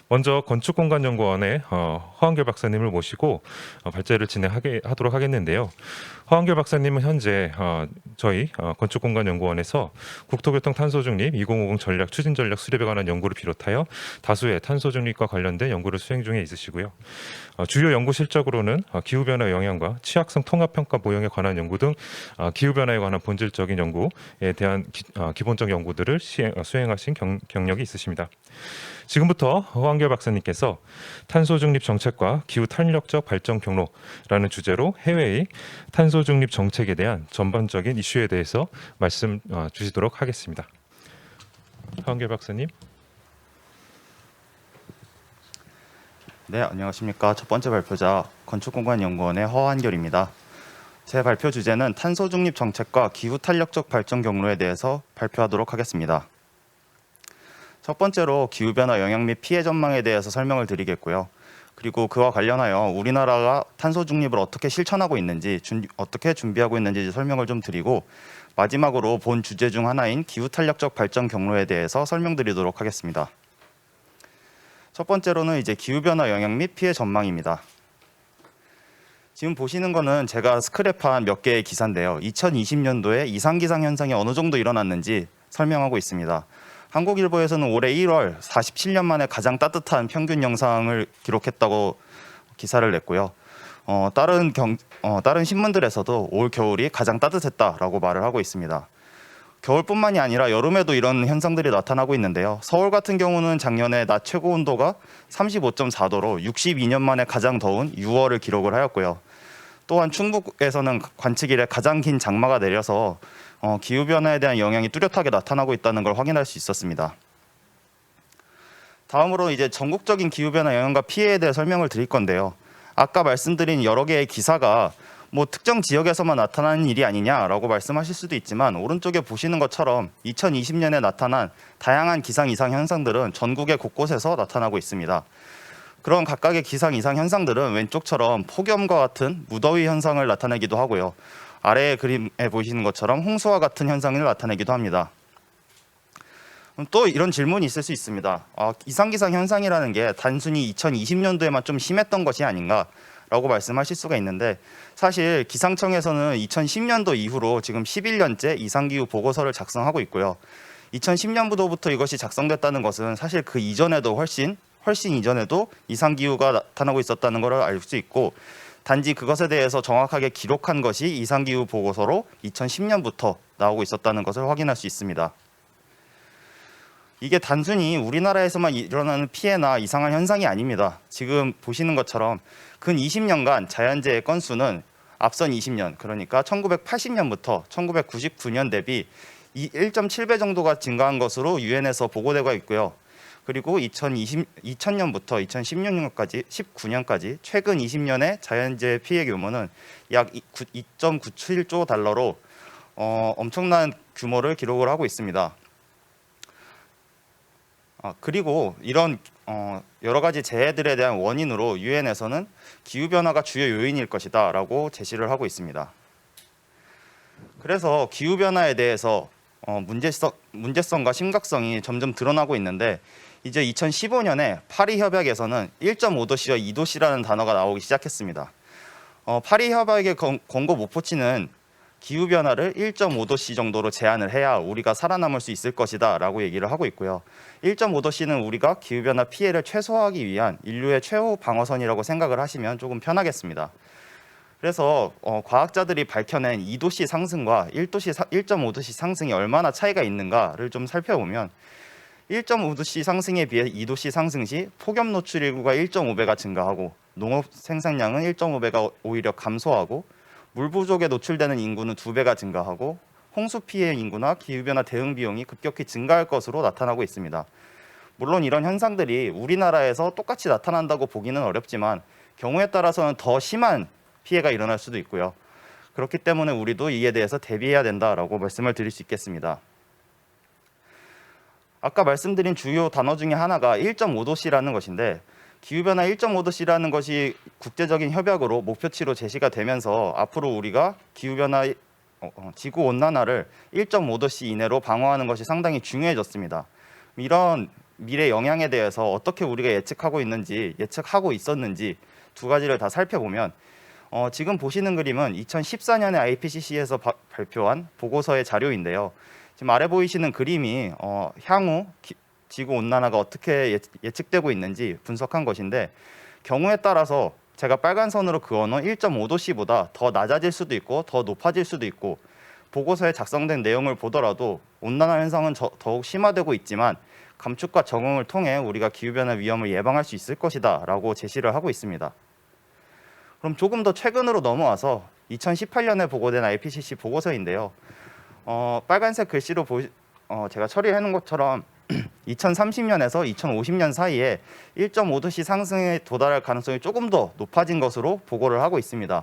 먼저 건축공간연구원의 허한결 박사님을 모시고 발제를 진행하도록 하겠는데요. 허한결 박사님은 현재 저희 건축공간연구원에서 국토교통 탄소중립 2050 전략 추진 전략 수립에 관한 연구를 비롯하여 다수의 탄소중립과 관련된 연구를 수행 중에 있으시고요. 주요 연구 실적으로는 기후변화 영향과 취약성 통합평가 모형에 관한 연구 등 기후변화에 관한 본질적인 연구에 대한 기본적 연구들을 수행하신 경력이 있으십니다. 지금부터 허한결 박사님께서 탄소 중립 정책과 기후 탄력적 발전 경로라는 주제로 해외의 탄소 중립 정책에 대한 전반적인 이슈에 대해서 말씀 주시도록 하겠습니다. 허한결 박사님. 네, 안녕하십니까. 첫 번째 발표자 건축공간연구원의 허한결입니다. 제 발표 주제는 탄소 중립 정책과 기후 탄력적 발전 경로에 대해서 발표하도록 하겠습니다. 첫 번째로 기후변화 영향 및 피해 전망에 대해서 설명을 드리겠고요. 그리고 그와 관련하여 우리나라가 탄소 중립을 어떻게 실천하고 있는지, 어떻게 준비하고 있는지 설명을 좀 드리고, 마지막으로 본 주제 중 하나인 기후 탄력적 발전 경로에 대해서 설명드리도록 하겠습니다. 첫 번째로는 이제 기후변화 영향 및 피해 전망입니다. 지금 보시는 거는 제가 스크랩한 몇 개의 기사인데요. 2020년도에 이상기상 현상이 어느 정도 일어났는지 설명하고 있습니다. 한국일보에서는 올해 1월 47년 만에 가장 따뜻한 평균 영상을 기록했다고 기사를 냈고요. 다른 신문들에서도 올 겨울이 가장 따뜻했다라고 말을 하고 있습니다. 겨울뿐만이 아니라 여름에도 이런 현상들이 나타나고 있는데요. 서울 같은 경우는 작년에 낮 최고 온도가 35.4도로 62년 만에 가장 더운 6월을 기록을 하였고요. 또한 충북에서는 관측 이래 가장 긴 장마가 내려서 기후변화에 대한 영향이 뚜렷하게 나타나고 있다는 걸 확인할 수 있었습니다. 다음으로 이제 전국적인 기후변화 영향과 피해에 대해 설명을 드릴 건데요. 아까 말씀드린 여러 개의 기사가 특정 지역에서만 나타나는 일이 아니냐라고 말씀하실 수도 있지만, 오른쪽에 보시는 것처럼 2020년에 나타난 다양한 기상 이상 현상들은 전국의 곳곳에서 나타나고 있습니다. 그런 각각의 기상 이상 현상들은 왼쪽처럼 폭염과 같은 무더위 현상을 나타내기도 하고요. 아래의 그림에 보시는 것처럼 홍수와 같은 현상을 나타내기도 합니다. 또 이런 질문이 있을 수 있습니다. 이상기상 현상이라는 게 단순히 2020년도에만 좀 심했던 것이 아닌가라고 말씀하실 수가 있는데, 사실 기상청에서는 2010년도 이후로 지금 11년째 이상기후 보고서를 작성하고 있고요. 2010년부터 이것이 작성됐다는 것은 사실 그 이전에도 훨씬 이전에도 이상기후가 나타나고 있었다는 것을 알 수 있고, 단지 그것에 대해서 정확하게 기록한 것이 이상기후 보고서로 2010년부터 나오고 있었다는 것을 확인할 수 있습니다. 이게 단순히 우리나라에서만 일어나는 피해나 이상한 현상이 아닙니다. 지금 보시는 것처럼 근 20년간 자연재해 건수는 앞선 20년, 그러니까 1980년부터 1999년 대비 1.7배 정도가 증가한 것으로 유엔에서 보고되고 있고요. 그리고 2000년부터 2019년까지 최근 20년의 자연재해 피해 규모는 약 2.97조 달러로 엄청난 규모를 기록을 하고 있습니다. 그리고 이런 여러 가지 재해들에 대한 원인으로 유엔에서는 기후변화가 주요 요인일 것이다 라고 제시를 하고 있습니다. 그래서 기후변화에 대해서 문제성과 심각성이 점점 드러나고 있는데, 이제 2015년에 파리 협약에서는 1.5도씨와 2도씨라는 단어가 나오기 시작했습니다. 파리 협약의 권고 목표치는 기후변화를 1.5도씨 정도로 제한을 해야 우리가 살아남을 수 있을 것이다 라고 얘기를 하고 있고요. 1.5도씨는 우리가 기후변화 피해를 최소화하기 위한 인류의 최후 방어선이라고 생각을 하시면 조금 편하겠습니다. 그래서 과학자들이 밝혀낸 2도씨 상승과 1.5도씨 상승이 얼마나 차이가 있는가를 좀 살펴보면, 1.5도씨 상승에 비해 2도씨 상승 시 폭염 노출 인구가 1.5배가 증가하고, 농업 생산량은 1.5배가 오히려 감소하고, 물 부족에 노출되는 인구는 2배가 증가하고, 홍수 피해 인구나 기후변화 대응 비용이 급격히 증가할 것으로 나타나고 있습니다. 물론 이런 현상들이 우리나라에서 똑같이 나타난다고 보기는 어렵지만, 경우에 따라서는 더 심한 피해가 일어날 수도 있고요. 그렇기 때문에 우리도 이에 대해서 대비해야 된다라고 말씀을 드릴 수 있겠습니다. 아까 말씀드린 주요 단어 중에 하나가 1.5도씨라는 것인데, 기후변화 1.5도씨라는 것이 국제적인 협약으로 목표치로 제시가 되면서 앞으로 우리가 기후변화 지구온난화를 1.5도씨 이내로 방어하는 것이 상당히 중요해졌습니다. 이런 미래 영향에 대해서 어떻게 우리가 예측하고 있었는지 두 가지를 다 살펴보면 지금 보시는 그림은 2014년에 IPCC에서 발표한 보고서의 자료인데요. 지금 아래 보이시는 그림이 향후 지구 온난화가 어떻게 예측되고 있는지 분석한 것인데, 경우에 따라서 제가 빨간 선으로 그어놓은 1.5도씨보다 더 낮아질 수도 있고 더 높아질 수도 있고, 보고서에 작성된 내용을 보더라도 온난화 현상은 더욱 심화되고 있지만 감축과 적응을 통해 우리가 기후변화 위험을 예방할 수 있을 것이다 라고 제시를 하고 있습니다. 그럼 조금 더 최근으로 넘어와서 2018년에 보고된 IPCC 보고서인데요. 빨간색 글씨로 제가 처리해 놓은 것처럼 2030년에서 2050년 사이에 1.5도씨 상승에 도달할 가능성이 조금 더 높아진 것으로 보고를 하고 있습니다.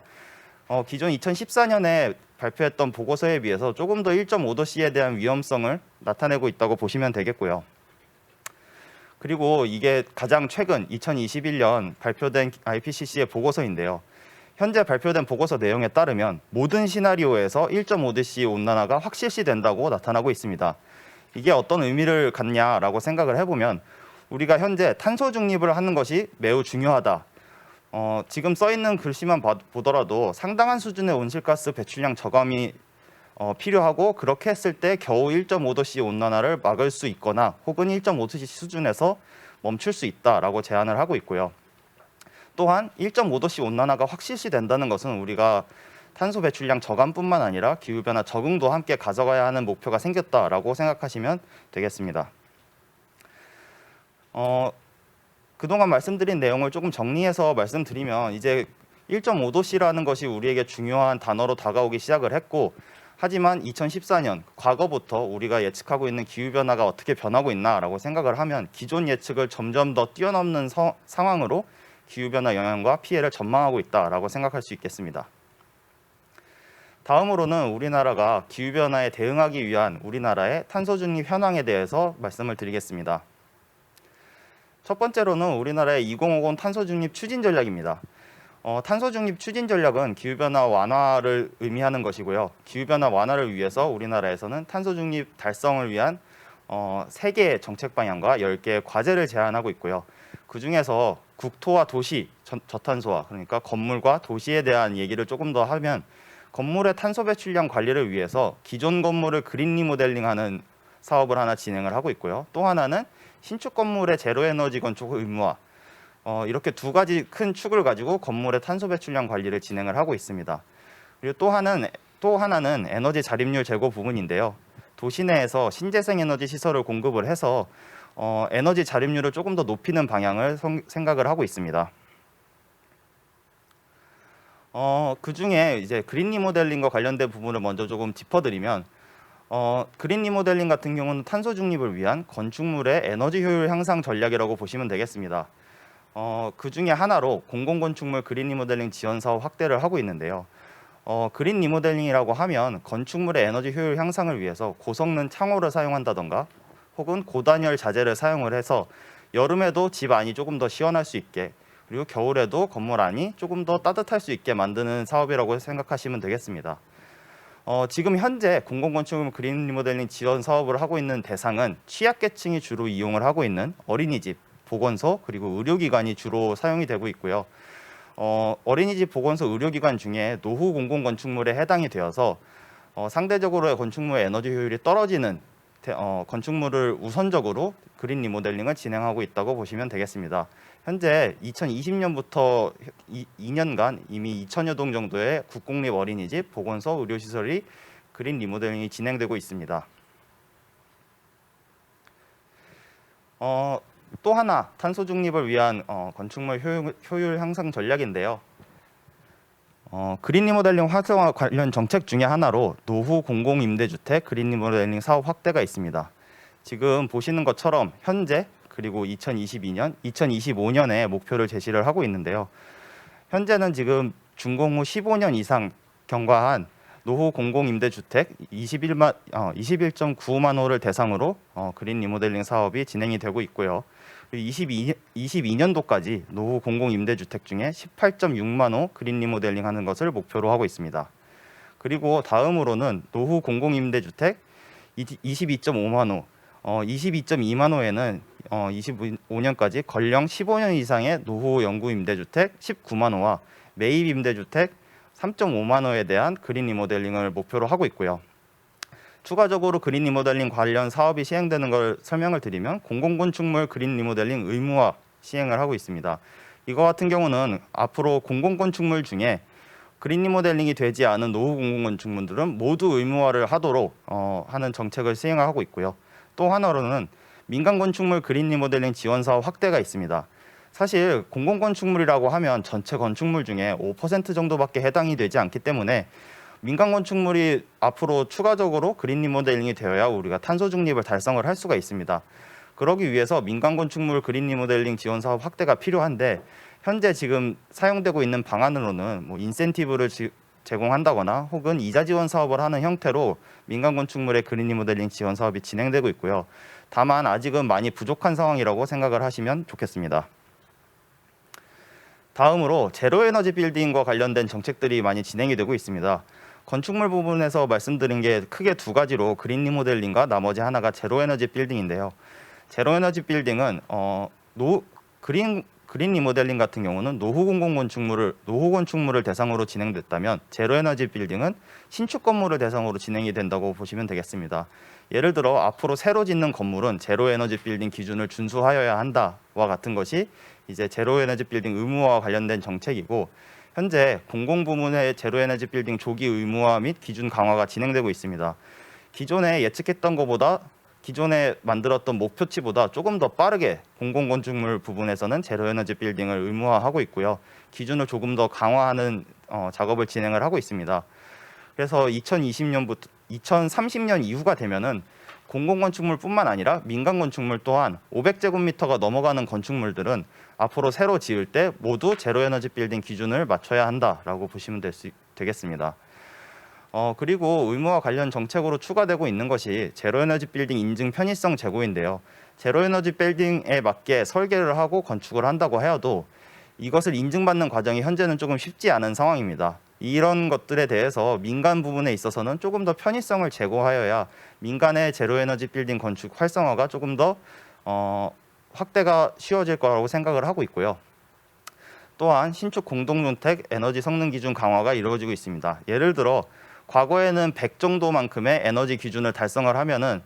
기존 2014년에 발표했던 보고서에 비해서 조금 더 1.5도씨에 대한 위험성을 나타내고 있다고 보시면 되겠고요. 그리고 이게 가장 최근 2021년 발표된 IPCC의 보고서인데요. 현재 발표된 보고서 내용에 따르면 모든 시나리오에서 1.5도씨 온난화가 확실시된다고 나타나고 있습니다. 이게 어떤 의미를 갖냐라고 생각을 해보면, 우리가 현재 탄소 중립을 하는 것이 매우 중요하다. 지금 써 있는 글씨만 보더라도 상당한 수준의 온실가스 배출량 저감이 필요하고, 그렇게 했을 때 겨우 1.5도씨 온난화를 막을 수 있거나 혹은 1.5도씨 수준에서 멈출 수 있다라고 제안을 하고 있고요. 또한 1.5도씨 온난화가 확실시 된다는 것은 우리가 탄소 배출량 저감뿐만 아니라 기후변화 적응도 함께 가져가야 하는 목표가 생겼다라고 생각하시면 되겠습니다. 그동안 말씀드린 내용을 조금 정리해서 말씀드리면, 이제 1.5도씨라는 것이 우리에게 중요한 단어로 다가오기 시작을 했고, 하지만 2014년 과거부터 우리가 예측하고 있는 기후변화가 어떻게 변하고 있나라고 생각을 하면 기존 예측을 점점 더 뛰어넘는 상황으로 기후변화 영향과 피해를 전망하고 있다라고 생각할 수 있겠습니다. 다음으로는 우리나라가 기후변화에 대응하기 위한 우리나라의 탄소 중립 현황에 대해서 말씀을 드리겠습니다. 첫 번째로는 우리나라의 2050 탄소 중립 추진 전략입니다. 탄소 중립 추진 전략은 기후변화 완화를 의미하는 것이고요. 기후변화 완화를 위해서 우리나라에서는 탄소 중립 달성을 위한 3개의 정책 방향과 10개의 과제를 제안하고 있고요. 그중에서 국토와 도시 저탄소화, 그러니까 건물과 도시에 대한 얘기를 조금 더 하면, 건물의 탄소 배출량 관리를 위해서 기존 건물을 그린 리모델링하는 사업을 하나 진행을 하고 있고요. 또 하나는 신축 건물의 제로 에너지 건축 의무화, 이렇게 두 가지 큰 축을 가지고 건물의 탄소 배출량 관리를 진행을 하고 있습니다. 그리고 또 하나는 에너지 자립률 제고 부분인데요. 도시 내에서 신재생 에너지 시설을 공급을 해서 에너지 자립률을 조금 더 높이는 방향을 생각을 하고 있습니다. 그 중에 이제 그린 리모델링과 관련된 부분을 먼저 조금 짚어드리면, 그린 리모델링 같은 경우는 탄소 중립을 위한 건축물의 에너지 효율 향상 전략이라고 보시면 되겠습니다. 그 중에 하나로 공공건축물 그린 리모델링 지원 사업 확대를 하고 있는데요. 그린 리모델링이라고 하면 건축물의 에너지 효율 향상을 위해서 고성능 창호를 사용한다던가 혹은 고단열 자재를 사용을 해서 여름에도 집 안이 조금 더 시원할 수 있게, 그리고 겨울에도 건물 안이 조금 더 따뜻할 수 있게 만드는 사업이라고 생각하시면 되겠습니다. 지금 현재 공공건축물 그린 리모델링 지원 사업을 하고 있는 대상은 취약계층이 주로 이용을 하고 있는 어린이집, 보건소, 그리고 의료기관이 주로 사용이 되고 있고요. 어린이집, 보건소, 의료기관 중에 노후 공공건축물에 해당이 되어서 상대적으로 건축물의 에너지 효율이 떨어지는 건축물을 우선적으로 그린 리모델링을 진행하고 있다고 보시면 되겠습니다. 현재 2020년부터 2년간 이미 2천여 동 정도의 국공립 어린이집, 보건소, 의료시설이 그린 리모델링이 진행되고 있습니다. 또 하나 탄소 중립을 위한 건축물 효율 향상 전략인데요. 그린 리모델링 활성화 관련 정책 중에 하나로 노후 공공임대주택 그린 리모델링 사업 확대가 있습니다. 지금 보시는 것처럼 현재 그리고 2022년, 2025년에 목표를 제시를 하고 있는데요. 현재는 지금 준공 후 15년 이상 경과한 노후 공공임대주택 21.95만 호를 대상으로 그린 리모델링 사업이 진행이 되고 있고요. 22년도까지 노후 공공임대주택 중에 18.6만 호 그린 리모델링 하는 것을 목표로 하고 있습니다. 그리고 다음으로는 노후 공공임대주택 22.5만 호, 22.2만 호에는 2025년까지 건령 15년 이상의 노후 영구 임대주택 19만 호와 매입 임대주택 3.5만 호에 대한 그린 리모델링을 목표로 하고 있고요. 추가적으로 그린 리모델링 관련 사업이 시행되는 걸 설명을 드리면 공공건축물 그린 리모델링 의무화 시행을 하고 있습니다. 이거 같은 경우는 앞으로 공공건축물 중에 그린 리모델링이 되지 않은 노후 공공건축물들은 모두 의무화를 하도록 하는 정책을 시행하고 있고요. 또 하나로는 민간건축물 그린 리모델링 지원 사업 확대가 있습니다. 사실 공공건축물이라고 하면 전체 건축물 중에 5% 정도밖에 해당이 되지 않기 때문에 민간 건축물이 앞으로 추가적으로 그린 리모델링이 되어야 우리가 탄소 중립을 달성을 할 수가 있습니다. 그러기 위해서 민간 건축물 그린 리모델링 지원 사업 확대가 필요한데 현재 지금 사용되고 있는 방안으로는 인센티브를 제공한다거나 혹은 이자 지원 사업을 하는 형태로 민간 건축물의 그린 리모델링 지원 사업이 진행되고 있고요. 다만 아직은 많이 부족한 상황이라고 생각을 하시면 좋겠습니다. 다음으로 제로 에너지 빌딩과 관련된 정책들이 많이 진행이 되고 있습니다. 건축물 부분에서 말씀드린 게 크게 두 가지로 그린 리모델링과 나머지 하나가 제로 에너지 빌딩인데요. 제로 에너지 빌딩은 그린 리모델링 같은 경우는 노후 건축물을 대상으로 진행됐다면 제로 에너지 빌딩은 신축 건물을 대상으로 진행이 된다고 보시면 되겠습니다. 예를 들어 앞으로 새로 짓는 건물은 제로 에너지 빌딩 기준을 준수하여야 한다와 같은 것이 이제 제로 에너지 빌딩 의무화와 관련된 정책이고 현재 공공부문의 제로 에너지 빌딩 조기 의무화 및 기준 강화가 진행되고 있습니다. 기존에 예측했던 것보다 기존에 만들었던 목표치보다 조금 더 빠르게 공공건축물 부분에서는 제로 에너지 빌딩을 의무화하고 있고요. 기준을 조금 더 강화하는 작업을 진행을 하고 있습니다. 그래서 2030년 이후가 되면은 공공건축물뿐만 아니라 민간건축물 또한 500제곱미터가 넘어가는 건축물들은 앞으로 새로 지을 때 모두 제로에너지 빌딩 기준을 맞춰야 한다라고 보시면 되겠습니다. 그리고 의무화 관련 정책으로 추가되고 있는 것이 제로에너지 빌딩 인증 편의성 제고인데요. 제로에너지 빌딩에 맞게 설계를 하고 건축을 한다고 해도 이것을 인증받는 과정이 현재는 조금 쉽지 않은 상황입니다. 이런 것들에 대해서 민간 부분에 있어서는 조금 더 편의성을 제고하여야 민간의 제로에너지 빌딩 건축 활성화가 조금 더 확대가 쉬워질 거라고 생각을 하고 있고요. 또한 신축 공동주택 에너지 성능 기준 강화가 이루어지고 있습니다. 예를 들어 과거에는 100 정도만큼의 에너지 기준을 달성을 하면은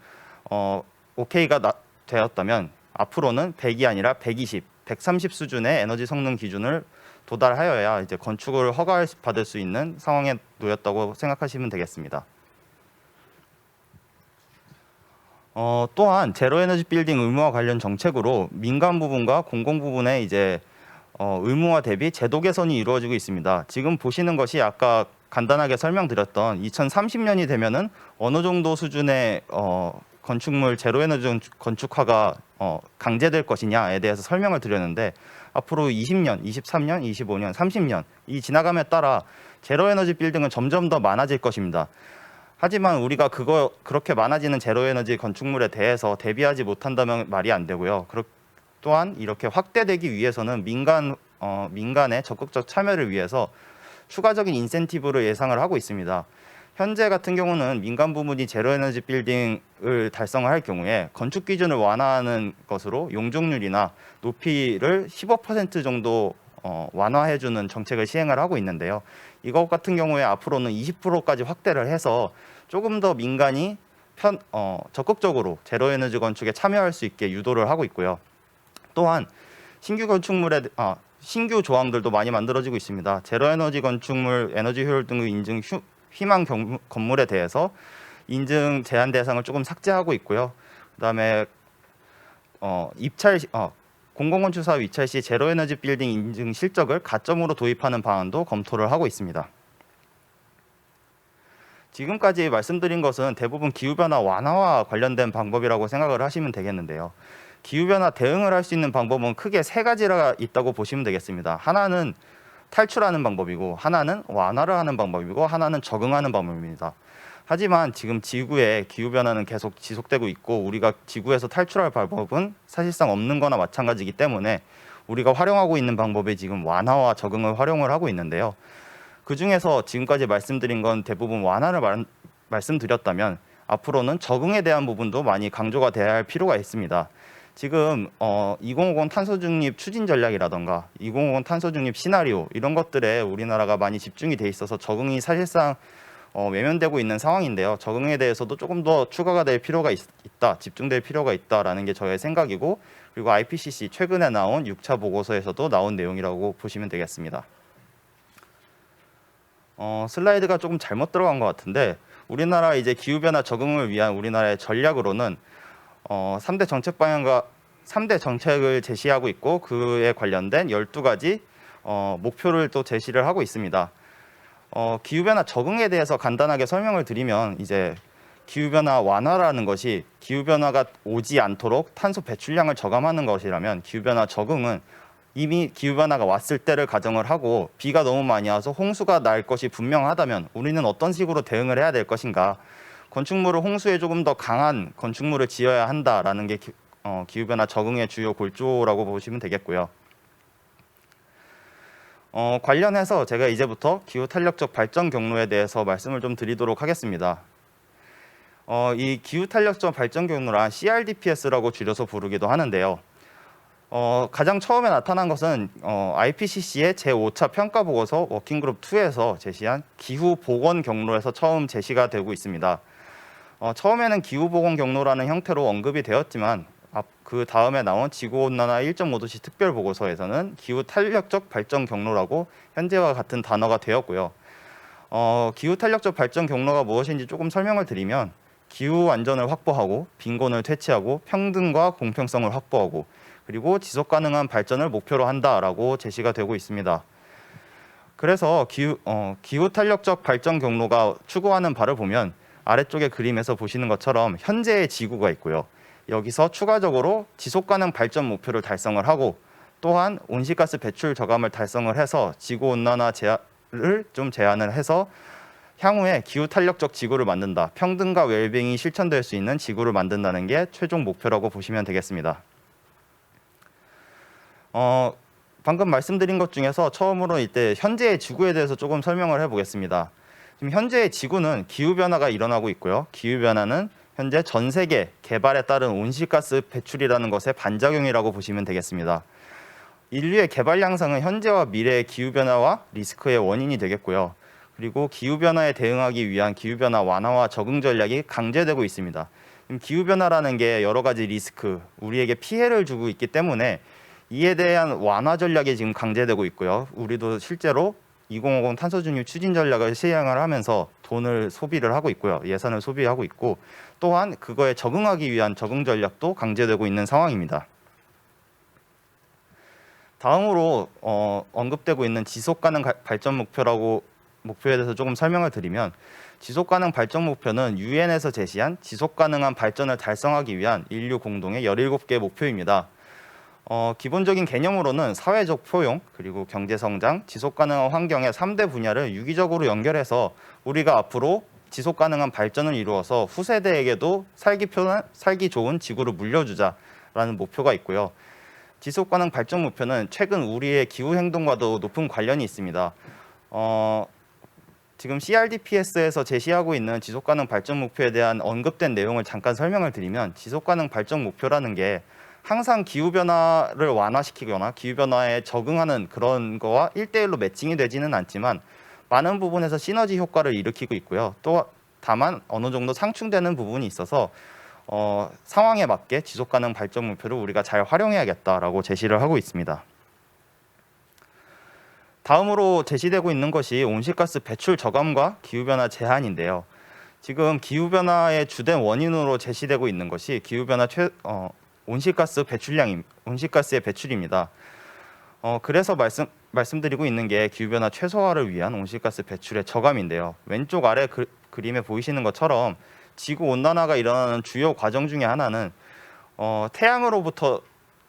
오케이가 되었다면 앞으로는 100이 아니라 120, 130 수준의 에너지 성능 기준을 도달하여야 이제 건축을 허가받을 수 있는 상황에 놓였다고 생각하시면 되겠습니다. 또한 제로에너지 빌딩 의무화 관련 정책으로 민간 부분과 공공 부분의 이제 의무화 대비 제도 개선이 이루어지고 있습니다. 지금 보시는 것이 아까 간단하게 설명드렸던 2030년이 되면은 어느 정도 수준의 건축물 제로에너지 건축화가 강제될 것이냐에 대해서 설명을 드렸는데 앞으로 20년, 23년, 25년, 30년 이 지나감에 따라 제로에너지 빌딩은 점점 더 많아질 것입니다. 하지만 우리가 그렇게 많아지는 제로에너지 건축물에 대해서 대비하지 못한다면 말이 안 되고요. 또한 이렇게 확대되기 위해서는 민간의 적극적 참여를 위해서 추가적인 인센티브를 예상을 하고 있습니다. 현재 같은 경우는 민간 부문이 제로에너지 빌딩을 달성을 할 경우에 건축 기준을 완화하는 것으로 용적률이나 높이를 15% 정도 완화해주는 정책을 시행을 하고 있는데요. 이것 같은 경우에 앞으로는 20%까지 확대를 해서 조금 더 민간이 적극적으로 제로에너지 건축에 참여할 수 있게 유도를 하고 있고요. 또한 신규 조항들도 많이 만들어지고 있습니다. 제로에너지 건축물 에너지 효율 등의 인증 희망 건물에 대해서 인증 제한 대상을 조금 삭제하고 있고요. 그다음에 공공건축 사업 입찰 시 제로에너지 빌딩 인증 실적을 가점으로 도입하는 방안도 검토를 하고 있습니다. 지금까지 말씀드린 것은 대부분 기후변화 완화와 관련된 방법이라고 생각을 하시면 되겠는데요. 기후변화 대응을 할 수 있는 방법은 크게 세 가지가 있다고 보시면 되겠습니다. 하나는 탈출하는 방법이고, 하나는 완화를 하는 방법이고, 하나는 적응하는 방법입니다. 하지만 지금 지구의 기후변화는 계속 지속되고 있고 우리가 지구에서 탈출할 방법은 사실상 없는 거나 마찬가지이기 때문에 우리가 활용하고 있는 방법이 지금 완화와 적응을 활용을 하고 있는데요. 그중에서 지금까지 말씀드린 건 대부분 완화를 말씀드렸다면 앞으로는 적응에 대한 부분도 많이 강조가 돼야 할 필요가 있습니다. 지금 2050 탄소 중립 추진 전략이라던가 2050 탄소 중립 시나리오 이런 것들에 우리나라가 많이 집중이 돼 있어서 적응이 사실상 외면되고 있는 상황인데요. 적응에 대해서도 조금 더 추가가 될 필요가 있다, 집중될 필요가 있다라는 게 저의 생각이고, 그리고 IPCC 최근에 나온 6차 보고서에서도 나온 내용이라고 보시면 되겠습니다. 슬라이드가 조금 잘못 들어간 것 같은데, 우리나라 이제 기후변화 적응을 위한 우리나라의 전략으로는 3대 정책 방향과 3대 정책을 제시하고 있고, 그에 관련된 12가지 목표를 또 제시를 하고 있습니다. 기후변화 적응에 대해서 간단하게 설명을 드리면, 이제 기후변화 완화라는 것이 기후변화가 오지 않도록 탄소 배출량을 저감하는 것이라면, 기후변화 적응은 이미 기후변화가 왔을 때를 가정을 하고 비가 너무 많이 와서 홍수가 날 것이 분명하다면 우리는 어떤 식으로 대응을 해야 될 것인가, 건축물을 홍수에 조금 더 강한 건축물을 지어야 한다라는 게 기후변화 적응의 주요 골조라고 보시면 되겠고요. 관련해서 제가 이제부터 기후 탄력적 발전 경로에 대해서 말씀을 좀 드리도록 하겠습니다. 이 기후 탄력적 발전 경로란 CRDPS라고 줄여서 부르기도 하는데요. 가장 처음에 나타난 것은 IPCC의 제5차 평가 보고서 워킹그룹 2에서 제시한 기후 복원 경로에서 처음 제시가 되고 있습니다. 처음에는 기후 복원 경로라는 형태로 언급이 되었지만, 그 다음에 나온 지구온난화 1.5도씨 특별 보고서에서는 기후 탄력적 발전 경로라고 현재와 같은 단어가 되었고요. 기후 탄력적 발전 경로가 무엇인지 조금 설명을 드리면, 기후 안전을 확보하고 빈곤을 퇴치하고 평등과 공평성을 확보하고 그리고 지속 가능한 발전을 목표로 한다라고 제시가 되고 있습니다. 그래서 기후 탄력적 발전 경로가 추구하는 바를 보면 아래쪽의 그림에서 보시는 것처럼 현재의 지구가 있고요. 여기서 추가적으로 지속 가능 발전 목표를 달성을 하고, 또한 온실가스 배출 저감을 달성을 해서 지구 온난화를 좀 제한을 해서 향후에 기후 탄력적 지구를 만든다, 평등과 웰빙이 실천될 수 있는 지구를 만든다는 게 최종 목표라고 보시면 되겠습니다. 방금 말씀드린 것 중에서 처음으로 이때 현재의 지구에 대해서 조금 설명을 해보겠습니다. 지금 현재의 지구는 기후변화가 일어나고 있고요. 기후변화는 현재 전 세계 개발에 따른 온실가스 배출이라는 것의 반작용이라고 보시면 되겠습니다. 인류의 개발 양상은 현재와 미래의 기후변화와 리스크의 원인이 되겠고요. 그리고 기후변화에 대응하기 위한 기후변화 완화와 적응 전략이 강제되고 있습니다. 기후변화라는 게 여러 가지 리스크, 우리에게 피해를 주고 있기 때문에 이에 대한 완화 전략이 지금 강제되고 있고요. 우리도 실제로 2050 탄소 중립 추진 전략을 시행을 하면서 돈을 소비를 하고 있고요. 예산을 소비하고 있고, 또한 그거에 적응하기 위한 적응 전략도 강제되고 있는 상황입니다. 다음으로 언급되고 있는 지속 가능 발전 목표에 대해서 조금 설명을 드리면, 지속 가능 발전 목표는 유엔에서 제시한 지속 가능한 발전을 달성하기 위한 인류 공동의 17개 목표입니다. 기본적인 개념으로는 사회적 포용, 그리고 경제 성장, 지속 가능한 환경의 3대 분야를 유기적으로 연결해서 우리가 앞으로 지속 가능한 발전을 이루어서 후세대에게도 살기 좋은 지구를 물려주자라는 목표가 있고요. 지속 가능 발전 목표는 최근 우리의 기후 행동과도 높은 관련이 있습니다. 지금 CRDPS에서 제시하고 있는 지속 가능 발전 목표에 대한 언급된 내용을 잠깐 설명을 드리면, 지속 가능 발전 목표라는 게 항상 기후변화를 완화시키거나 기후변화에 적응하는 그런 거와 1대1로 매칭이 되지는 않지만 많은 부분에서 시너지 효과를 일으키고 있고요. 또 다만 어느 정도 상충되는 부분이 있어서 상황에 맞게 지속가능 발전 목표를 우리가 잘 활용해야겠다라고 제시를 하고 있습니다. 다음으로 제시되고 있는 것이 온실가스 배출 저감과 기후변화 제한인데요. 지금 기후변화의 주된 원인으로 제시되고 있는 것이 온실가스의 배출입니다. 그래서 말씀드리고 있는 게 기후변화 최소화를 위한 온실가스 배출의 저감인데요. 왼쪽 아래 그림에 보이시는 것처럼 지구 온난화가 일어나는 주요 과정 중에 하나는 태양으로부터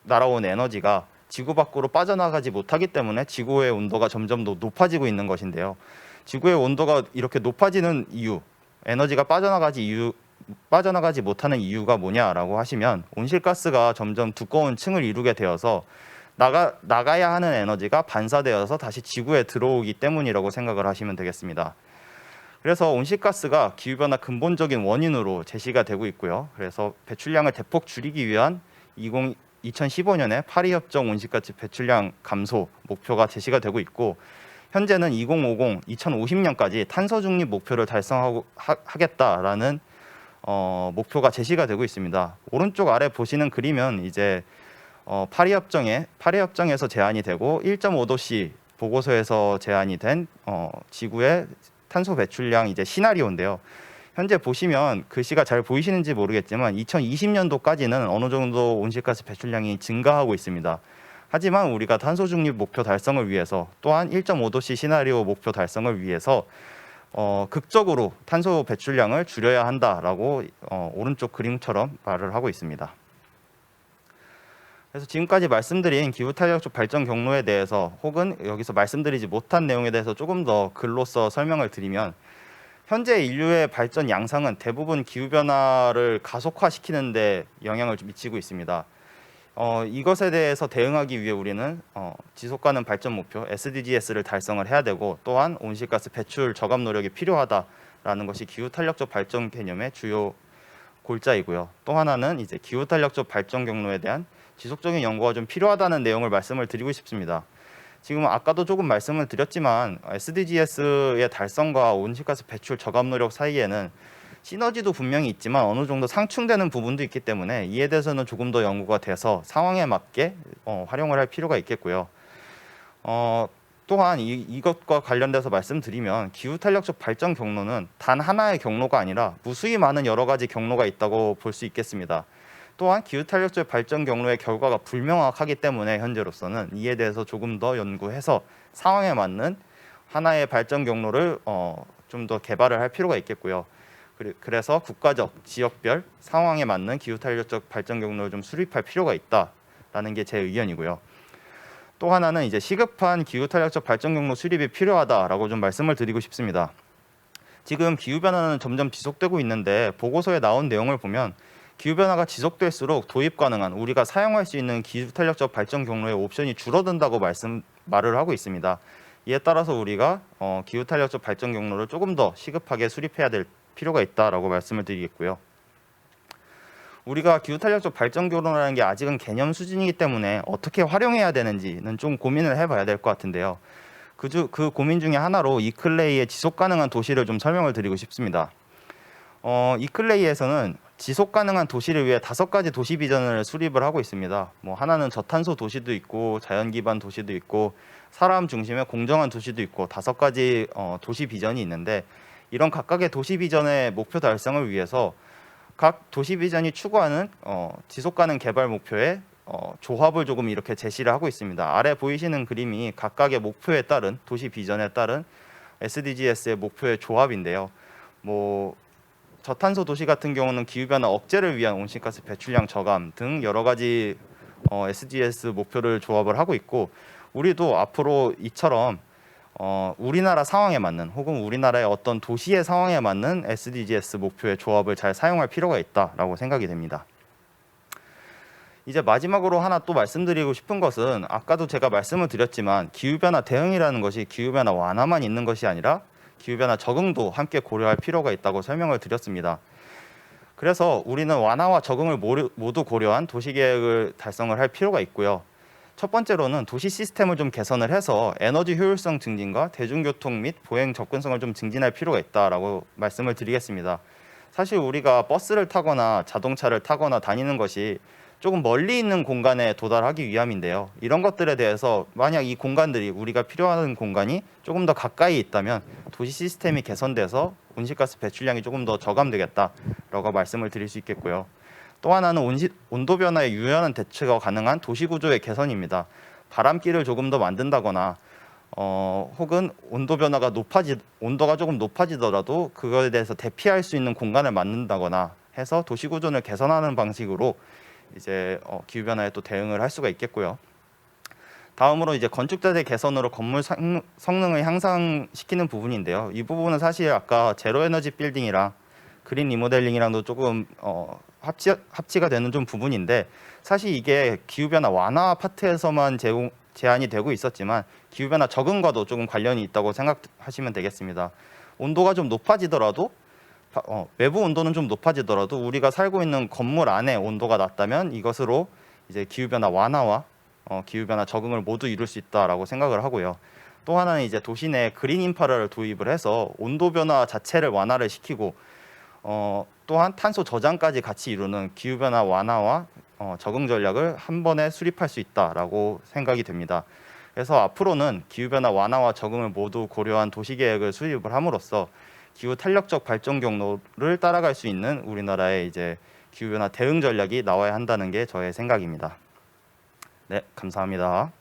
날아온 에너지가 지구 밖으로 빠져나가지 못하기 때문에 지구의 온도가 점점 더 높아지고 있는 것인데요. 지구의 온도가 이렇게 높아지는 이유, 에너지가 빠져나가지 못하는 이유가 뭐냐라고 하시면, 온실가스가 점점 두꺼운 층을 이루게 되어서 나가야 하는 에너지가 반사되어서 다시 지구에 들어오기 때문이라고 생각을 하시면 되겠습니다. 그래서 온실가스가 기후변화 근본적인 원인으로 제시가 되고 있고요. 그래서 배출량을 대폭 줄이기 위한 2015년에 파리 협정 온실가스 배출량 감소 목표가 제시가 되고 있고, 현재는 2050, 2050년까지 탄소 중립 목표를 달성하겠다라는 목표가 제시가 되고 있습니다. 오른쪽 아래 보시는 그림은 이제 파리 협정에서 제안이 되고 1.5도씨 보고서에서 제안이 된 지구의 탄소 배출량 이제 시나리오인데요. 현재 보시면 글씨가 잘 보이시는지 모르겠지만 2020년도까지는 어느 정도 온실가스 배출량이 증가하고 있습니다. 하지만 우리가 탄소 중립 목표 달성을 위해서, 또한 1.5도씨 시나리오 목표 달성을 위해서 극적으로 탄소 배출량을 줄여야 한다라고 오른쪽 그림처럼 말을 하고 있습니다. 그래서 지금까지 말씀드린 기후 탄력적 발전 경로에 대해서, 혹은 여기서 말씀드리지 못한 내용에 대해서 조금 더 글로써 설명을 드리면, 현재 인류의 발전 양상은 대부분 기후 변화를 가속화시키는 데 영향을 미치고 있습니다. 이것에 대해서 대응하기 위해 우리는 지속 가능 발전 목표 SDGs를 달성을 해야 되고, 또한 온실가스 배출 저감 노력이 필요하다라는 것이 기후 탄력적 발전 개념의 주요 골자이고요. 또 하나는 이제 기후 탄력적 발전 경로에 대한 지속적인 연구가 좀 필요하다는 내용을 말씀을 드리고 싶습니다. 지금 아까도 조금 말씀을 드렸지만 SDGs의 달성과 온실가스 배출 저감 노력 사이에는 시너지도 분명히 있지만 어느 정도 상충되는 부분도 있기 때문에 이에 대해서는 조금 더 연구가 돼서 상황에 맞게 활용을 할 필요가 있겠고요. 또한 이것과 관련돼서 말씀드리면 기후 탄력적 발전 경로는 단 하나의 경로가 아니라 무수히 많은 여러 가지 경로가 있다고 볼 수 있겠습니다. 또한 기후 탄력적 발전 경로의 결과가 불명확하기 때문에 현재로서는 이에 대해서 조금 더 연구해서 상황에 맞는 하나의 발전 경로를 좀 더 개발을 할 필요가 있겠고요. 그래서 국가적, 지역별 상황에 맞는 기후 탄력적 발전 경로를 좀 수립할 필요가 있다라는 게 제 의견이고요. 또 하나는 이제 시급한 기후 탄력적 발전 경로 수립이 필요하다라고 좀 말씀을 드리고 싶습니다. 지금 기후 변화는 점점 지속되고 있는데 보고서에 나온 내용을 보면 기후 변화가 지속될수록 도입 가능한, 우리가 사용할 수 있는 기후 탄력적 발전 경로의 옵션이 줄어든다고 말을 하고 있습니다. 이에 따라서 우리가 기후 탄력적 발전 경로를 조금 더 시급하게 수립해야 될 필요가 있다라고 말씀을 드리겠고요. 우리가 기후 탄력적 발전 경로라는 게 아직은 개념 수준이기 때문에 어떻게 활용해야 되는지는 좀 고민을 해봐야 될 것 같은데요. 그 고민 중에 하나로 이클레이의 지속 가능한 도시를 좀 설명을 드리고 싶습니다. 이클레이에서는 지속 가능한 도시를 위해 5가지 도시 비전을 수립을 하고 있습니다. 하나는 저탄소 도시도 있고 자연 기반 도시도 있고 사람 중심의 공정한 도시도 있고 5가지 도시 비전이 있는데, 이런 각각의 도시 비전의 목표 달성을 위해서 각 도시 비전이 추구하는 지속 가능 개발 목표의 조합을 조금 이렇게 제시를 하고 있습니다. 아래 보이시는 그림이 각각의 목표에 따른, 도시 비전에 따른 SDGs의 목표의 조합인데요. 저탄소 도시 같은 경우는 기후변화 억제를 위한 온실가스 배출량 저감 등 여러 가지 SDGs 목표를 조합을 하고 있고, 우리도 앞으로 이처럼 우리나라 상황에 맞는, 혹은 우리나라의 어떤 도시의 상황에 맞는 SDGs 목표의 조합을 잘 사용할 필요가 있다라고 생각이 됩니다. 이제 마지막으로 하나 또 말씀드리고 싶은 것은, 아까도 제가 말씀을 드렸지만 기후변화 대응이라는 것이 기후변화 완화만 있는 것이 아니라 기후변화 적응도 함께 고려할 필요가 있다고 설명을 드렸습니다. 그래서 우리는 완화와 적응을 모두 고려한 도시계획을 달성을 할 필요가 있고요. 첫 번째로는 도시 시스템을 좀 개선을 해서 에너지 효율성 증진과 대중교통 및 보행 접근성을 좀 증진할 필요가 있다라고 말씀을 드리겠습니다. 사실 우리가 버스를 타거나 자동차를 타거나 다니는 것이 조금 멀리 있는 공간에 도달하기 위함인데요. 이런 것들에 대해서 만약 이 공간들이, 우리가 필요한 공간이 조금 더 가까이 있다면 도시 시스템이 개선돼서 온실가스 배출량이 조금 더 저감되겠다라고 말씀을 드릴 수 있겠고요. 또 하나는 온도 변화에 유연한 대처가 가능한 도시 구조의 개선입니다. 바람길을 조금 더 만든다거나 혹은 온도가 조금 높아지더라도 그거에 대해서 대피할 수 있는 공간을 만든다거나 해서 도시 구조를 개선하는 방식으로 이제 기후 변화에 또 대응을 할 수가 있겠고요. 다음으로 이제 건축자재 개선으로 건물 성능을 향상시키는 부분인데요. 이 부분은 사실 아까 제로 에너지 빌딩이랑 그린 리모델링이랑도 조금 합치가 되는 좀 부분인데, 사실 이게 기후변화 완화 파트에서만 제한이 되고 있었지만 기후변화 적응과도 조금 관련이 있다고 생각하시면 되겠습니다. 온도가 좀 높아지더라도, 외부 온도는 좀 높아지더라도 우리가 살고 있는 건물 안에 온도가 낮다면 이것으로 이제 기후 변화 완화와 기후 변화 적응을 모두 이룰 수 있다라고 생각을 하고요. 또 하나는 이제 도시 내 그린 인프라를 도입을 해서 온도 변화 자체를 완화를 시키고 또한 탄소 저장까지 같이 이루는 기후 변화 완화와 적응 전략을 한 번에 수립할 수 있다라고 생각이 됩니다. 그래서 앞으로는 기후 변화 완화와 적응을 모두 고려한 도시 계획을 수립을 함으로써 기후 탄력적 발전 경로를 따라갈 수 있는 우리나라의 이제 기후 변화 대응 전략이 나와야 한다는 게 저의 생각입니다. 네, 감사합니다.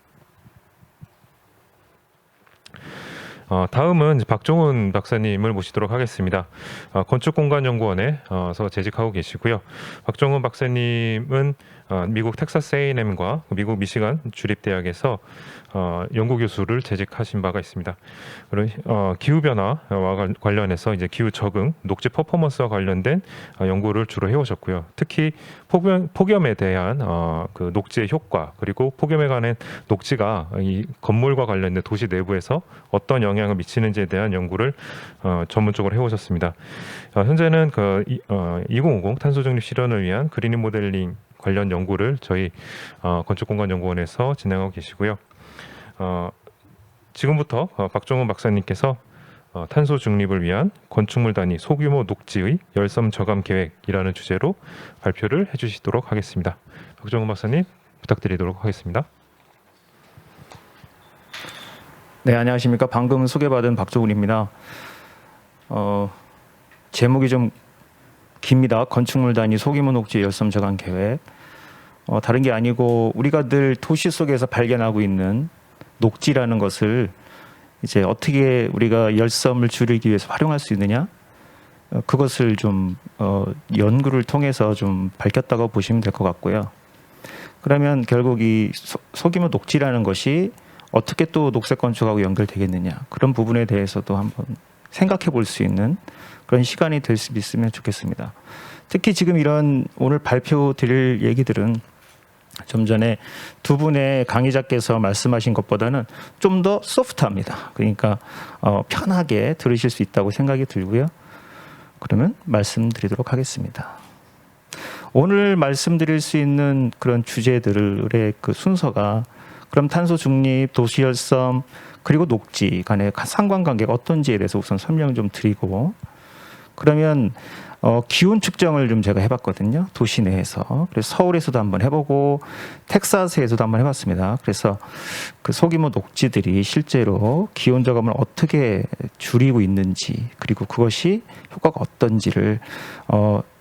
다음은 이제 박종훈 박사님을 모시도록 하겠습니다. 건축공간연구원에서 재직하고 계시고요. 박종훈 박사님은 미국 텍사스 A&M과 미국 미시간 주립대학에서 연구교수를 재직하신 바가 있습니다. 그리고 기후 변화와 관련해서 이제 기후 적응, 녹지 퍼포먼스와 관련된 연구를 주로 해오셨고요. 특히 폭염에 대한 그 녹지의 효과, 그리고 폭염에 관한 녹지가 이 건물과 관련된 도시 내부에서 어떤 영향을 미치는지에 대한 연구를 전문적으로 해오셨습니다. 현재는 2050 탄소 중립 실현을 위한 그리닝 모델링 관련 연구를 저희 건축공간연구원에서 진행하고 계시고요. 지금부터 박종훈 박사님께서 탄소 중립을 위한 건축물 단위 소규모 녹지의 열섬 저감 계획이라는 주제로 발표를 해주시도록 하겠습니다. 박종훈 박사님 부탁드리도록 하겠습니다. 네, 안녕하십니까. 방금 소개받은 박종훈입니다. 제목이 좀 깁니다. 건축물 단위 소규모 녹지 열섬 저감 계획. 다른 게 아니고 우리가 늘 도시 속에서 발견하고 있는 녹지라는 것을 이제 어떻게 우리가 열섬을 줄이기 위해서 활용할 수 있느냐, 그것을 좀 연구를 통해서 좀 밝혔다고 보시면 될 것 같고요. 그러면 결국 이 소규모 녹지라는 것이 어떻게 또 녹색 건축하고 연결되겠느냐, 그런 부분에 대해서도 한번 생각해 볼 수 있는 그런 시간이 될 수 있으면 좋겠습니다. 특히 지금 이런 오늘 발표 드릴 얘기들은 좀 전에 두 분의 강의자께서 말씀하신 것보다는 좀 더 소프트합니다. 그러니까 편하게 들으실 수 있다고 생각이 들고요. 그러면 말씀드리도록 하겠습니다. 오늘 말씀드릴 수 있는 그런 주제들의 그 순서가, 그럼 탄소 중립, 도시 열섬, 그리고 녹지 간의 상관관계가 어떤지에 대해서 우선 설명 좀 드리고, 그러면 기온 측정을 좀 제가 해봤거든요. 도시 내에서. 그래서 서울에서도 한번 해보고 텍사스에서도 한번 해봤습니다. 그래서 그 소규모 녹지들이 실제로 기온 저감을 어떻게 줄이고 있는지, 그리고 그것이 효과가 어떤지를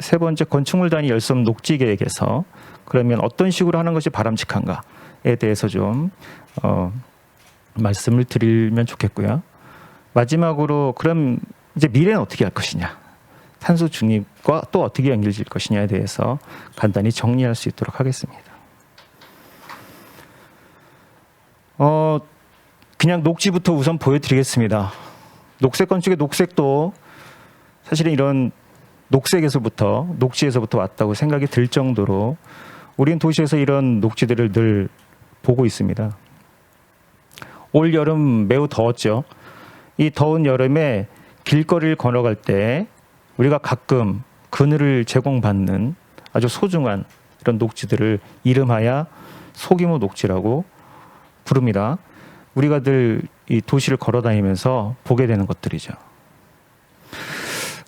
세 번째 건축물 단위 열섬 녹지 계획에서 그러면 어떤 식으로 하는 것이 바람직한가에 대해서 좀 말씀을 드리면 좋겠고요. 마지막으로 그럼 이제 미래는 어떻게 할 것이냐, 탄소 중립과 또 어떻게 연결될 것이냐에 대해서 간단히 정리할 수 있도록 하겠습니다. 그냥 녹지부터 우선 보여드리겠습니다. 녹색 건축의 녹색도 사실은 이런 녹색에서부터, 녹지에서부터 왔다고 생각이 들 정도로 우리는 도시에서 이런 녹지들을 늘 보고 있습니다. 올 여름 매우 더웠죠. 이 더운 여름에 길거리를 걸어갈 때 우리가 가끔 그늘을 제공받는 아주 소중한 이런 녹지들을 이름하여 소규모 녹지라고 부릅니다. 우리가 늘 이 도시를 걸어 다니면서 보게 되는 것들이죠.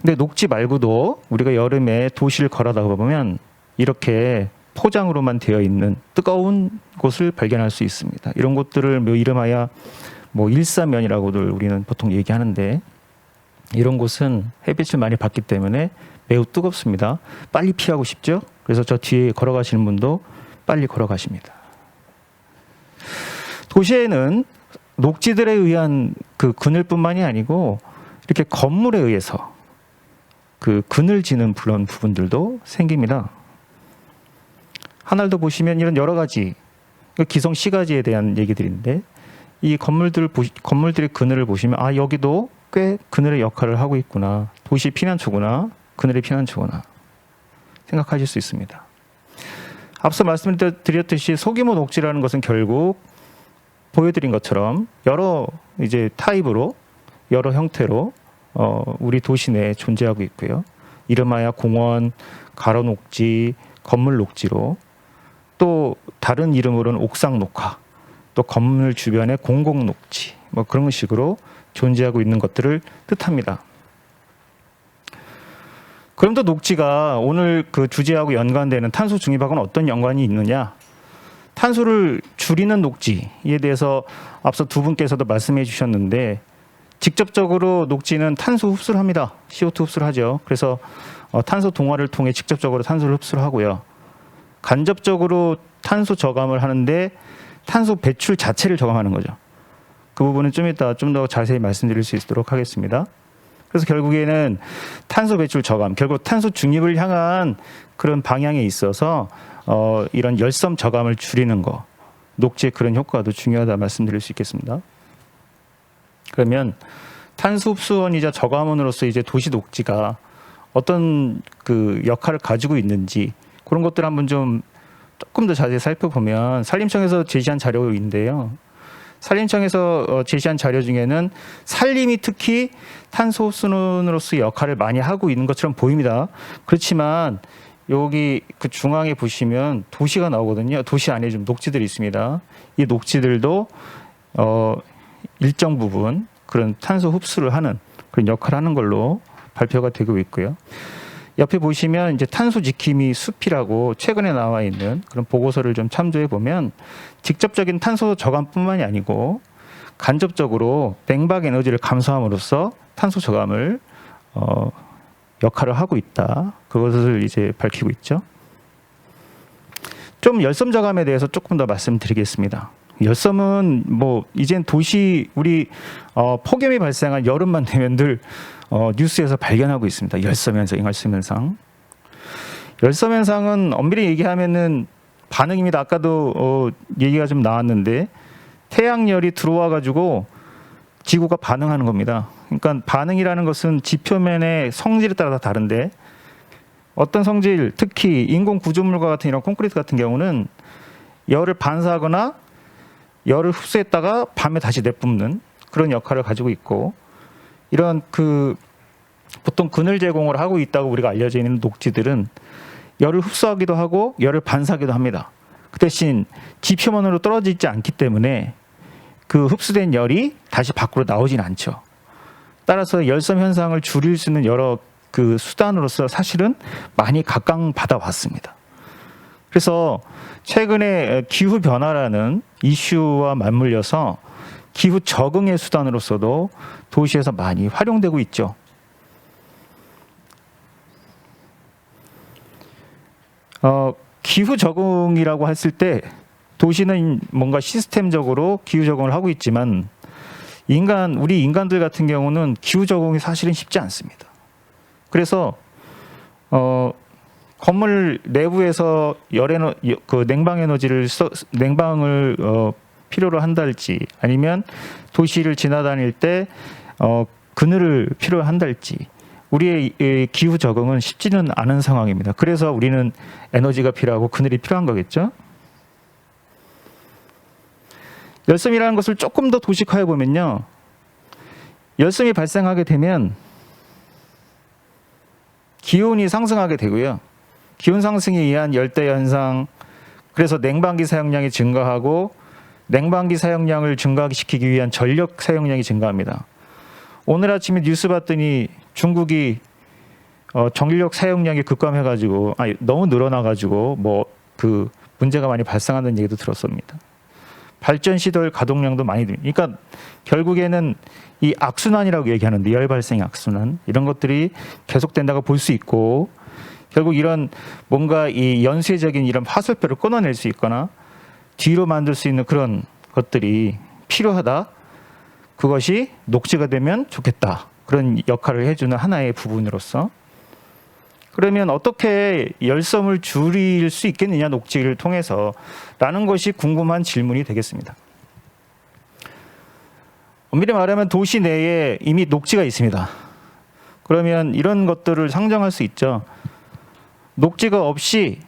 근데 녹지 말고도 우리가 여름에 도시를 걸어다가 보면 이렇게 포장으로만 되어 있는 뜨거운 곳을 발견할 수 있습니다. 이런 곳들을 이름하여 일사면이라고들 우리는 보통 얘기하는데, 이런 곳은 햇빛을 많이 받기 때문에 매우 뜨겁습니다. 빨리 피하고 싶죠? 그래서 저 뒤에 걸어가시는 분도 빨리 걸어가십니다. 도시에는 녹지들에 의한 그 그늘뿐만이 아니고 이렇게 건물에 의해서 그 그늘지는 그런 부분들도 생깁니다. 하늘도 보시면 이런 여러 가지 기성 시가지에 대한 얘기들인데, 이 건물들의 그늘을 보시면 여기도 꽤 그늘의 역할을 하고 있구나, 도시 피난처구나, 그늘의 피난처구나 생각하실 수 있습니다. 앞서 말씀드렸듯이 소규모 녹지라는 것은 결국 보여드린 것처럼 여러 이제 타입으로, 여러 형태로 우리 도시 내에 존재하고 있고요. 이름하여 공원, 가로 녹지, 건물 녹지로, 또 다른 이름으로는 옥상 녹화, 또 건물 주변의 공공 녹지, 뭐 그런 식으로 존재하고 있는 것들을 뜻합니다. 그럼 또 녹지가 오늘 그 주제하고 연관되는 탄소 중립하고는 어떤 연관이 있느냐? 탄소를 줄이는 녹지에 대해서 앞서 두 분께서도 말씀해 주셨는데, 직접적으로 녹지는 탄소 흡수를 합니다. CO2 흡수를 하죠. 그래서 탄소 동화를 통해 직접적으로 탄소를 흡수를 하고요. 간접적으로 탄소 저감을 하는데 탄소 배출 자체를 저감하는 거죠. 그 부분은 좀 이따 좀 더 자세히 말씀드릴 수 있도록 하겠습니다. 그래서 결국에는 탄소 배출 저감, 결국 탄소 중립을 향한 그런 방향에 있어서 이런 열섬 저감을 줄이는 거, 녹지의 그런 효과도 중요하다 말씀드릴 수 있겠습니다. 그러면 탄소 흡수원이자 저감원으로서 이제 도시 녹지가 어떤 그 역할을 가지고 있는지 그런 것들 한번 좀 조금 더 자세히 살펴보면, 산림청에서 제시한 자료인데요. 산림청에서 제시한 자료 중에는 산림이 특히 탄소 흡수원으로서의 역할을 많이 하고 있는 것처럼 보입니다. 그렇지만 여기 그 중앙에 보시면 도시가 나오거든요. 도시 안에 좀 녹지들이 있습니다. 이 녹지들도 일정 부분 그런 탄소 흡수를 하는 그런 역할을 하는 걸로 발표가 되고 있고요. 옆에 보시면 이제 탄소 지킴이 숲이라고 최근에 나와 있는 그런 보고서를 좀 참조해 보면, 직접적인 탄소 저감뿐만이 아니고 간접적으로 냉박 에너지를 감소함으로써 탄소 저감을 역할을 하고 있다. 그것을 이제 밝히고 있죠. 좀 열섬 저감에 대해서 조금 더 말씀드리겠습니다. 열섬은 뭐 이젠 도시 우리 폭염이 발생한 여름만 되면 늘 뉴스에서 발견하고 있습니다. 열섬 현상, 열섬 현상. 열섬 현상은 엄밀히 얘기하면은 반응입니다. 아까도 얘기가 좀 나왔는데, 태양열이 들어와 가지고 지구가 반응하는 겁니다. 그러니까 반응이라는 것은 지표면의 성질에 따라 다 다른데, 어떤 성질, 특히 인공 구조물과 같은 이런 콘크리트 같은 경우는 열을 반사하거나 열을 흡수했다가 밤에 다시 내뿜는 그런 역할을 가지고 있고, 이런 그 보통 그늘 제공을 하고 있다고 우리가 알려져 있는 녹지들은 열을 흡수하기도 하고 열을 반사하기도 합니다. 그 대신 지표면으로 떨어지지 않기 때문에 그 흡수된 열이 다시 밖으로 나오진 않죠. 따라서 열섬 현상을 줄일 수 있는 여러 그 수단으로서 사실은 많이 각광받아 왔습니다. 그래서 최근에 기후 변화라는 이슈와 맞물려서 기후 적응의 수단으로서도 도시에서 많이 활용되고 있죠. 기후 적응이라고 했을 때 도시는 뭔가 시스템적으로 기후 적응을 하고 있지만, 우리 인간들 같은 경우는 기후 적응이 사실은 쉽지 않습니다. 그래서 건물 내부에서 그 냉방을 필요로 한달지, 아니면 도시를 지나다닐 때 그늘을 필요로 한달지, 우리의 기후 적응은 쉽지는 않은 상황입니다. 그래서 우리는 에너지가 필요하고 그늘이 필요한 거겠죠. 열섬이라는 것을 조금 더 도식화해 보면요, 열섬이 발생하게 되면 기온이 상승하게 되고요. 기온 상승에 의한 열대 현상, 그래서 냉방기 사용량이 증가하고, 냉방기 사용량을 증가시키기 위한 전력 사용량이 증가합니다. 오늘 아침에 뉴스 봤더니 중국이 전력 사용량이 급감해가지고 너무 늘어나가지고 뭐 그 문제가 많이 발생한다는 얘기도 들었습니다. 발전 시설 가동량도 많이 듭니다. 그러니까 결국에는 이 악순환이라고 얘기하는데, 열 발생 악순환, 이런 것들이 계속된다고 볼 수 있고, 결국 이런 뭔가 이 연쇄적인 이런 화살표를 끊어낼 수 있거나 뒤로 만들 수 있는 그런 것들이 필요하다. 그것이 녹지가 되면 좋겠다. 그런 역할을 해주는 하나의 부분으로서. 그러면 어떻게 열섬을 줄일 수 있겠느냐, 녹지를 통해서, 라는 것이 궁금한 질문이 되겠습니다. 엄밀히 말하면 도시 내에 이미 녹지가 있습니다. 그러면 이런 것들을 상정할 수 있죠. 녹지가 없이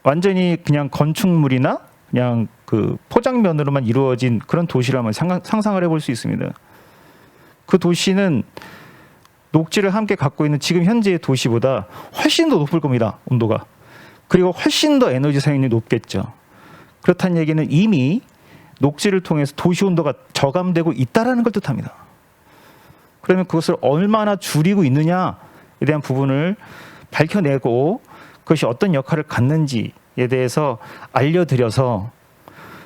완전히 그냥 건축물이나 그냥 그 포장면으로만 이루어진 그런 도시를 한번 상상을 해볼 수 있습니다. 그 도시는 녹지를 함께 갖고 있는 지금 현재의 도시보다 훨씬 더 높을 겁니다. 온도가. 그리고 훨씬 더 에너지 사용량이 높겠죠. 그렇다는 얘기는 이미 녹지를 통해서 도시 온도가 저감되고 있다라는 걸 뜻합니다. 그러면 그것을 얼마나 줄이고 있느냐에 대한 부분을 밝혀내고 그것이 어떤 역할을 갖는지에 대해서 알려드려서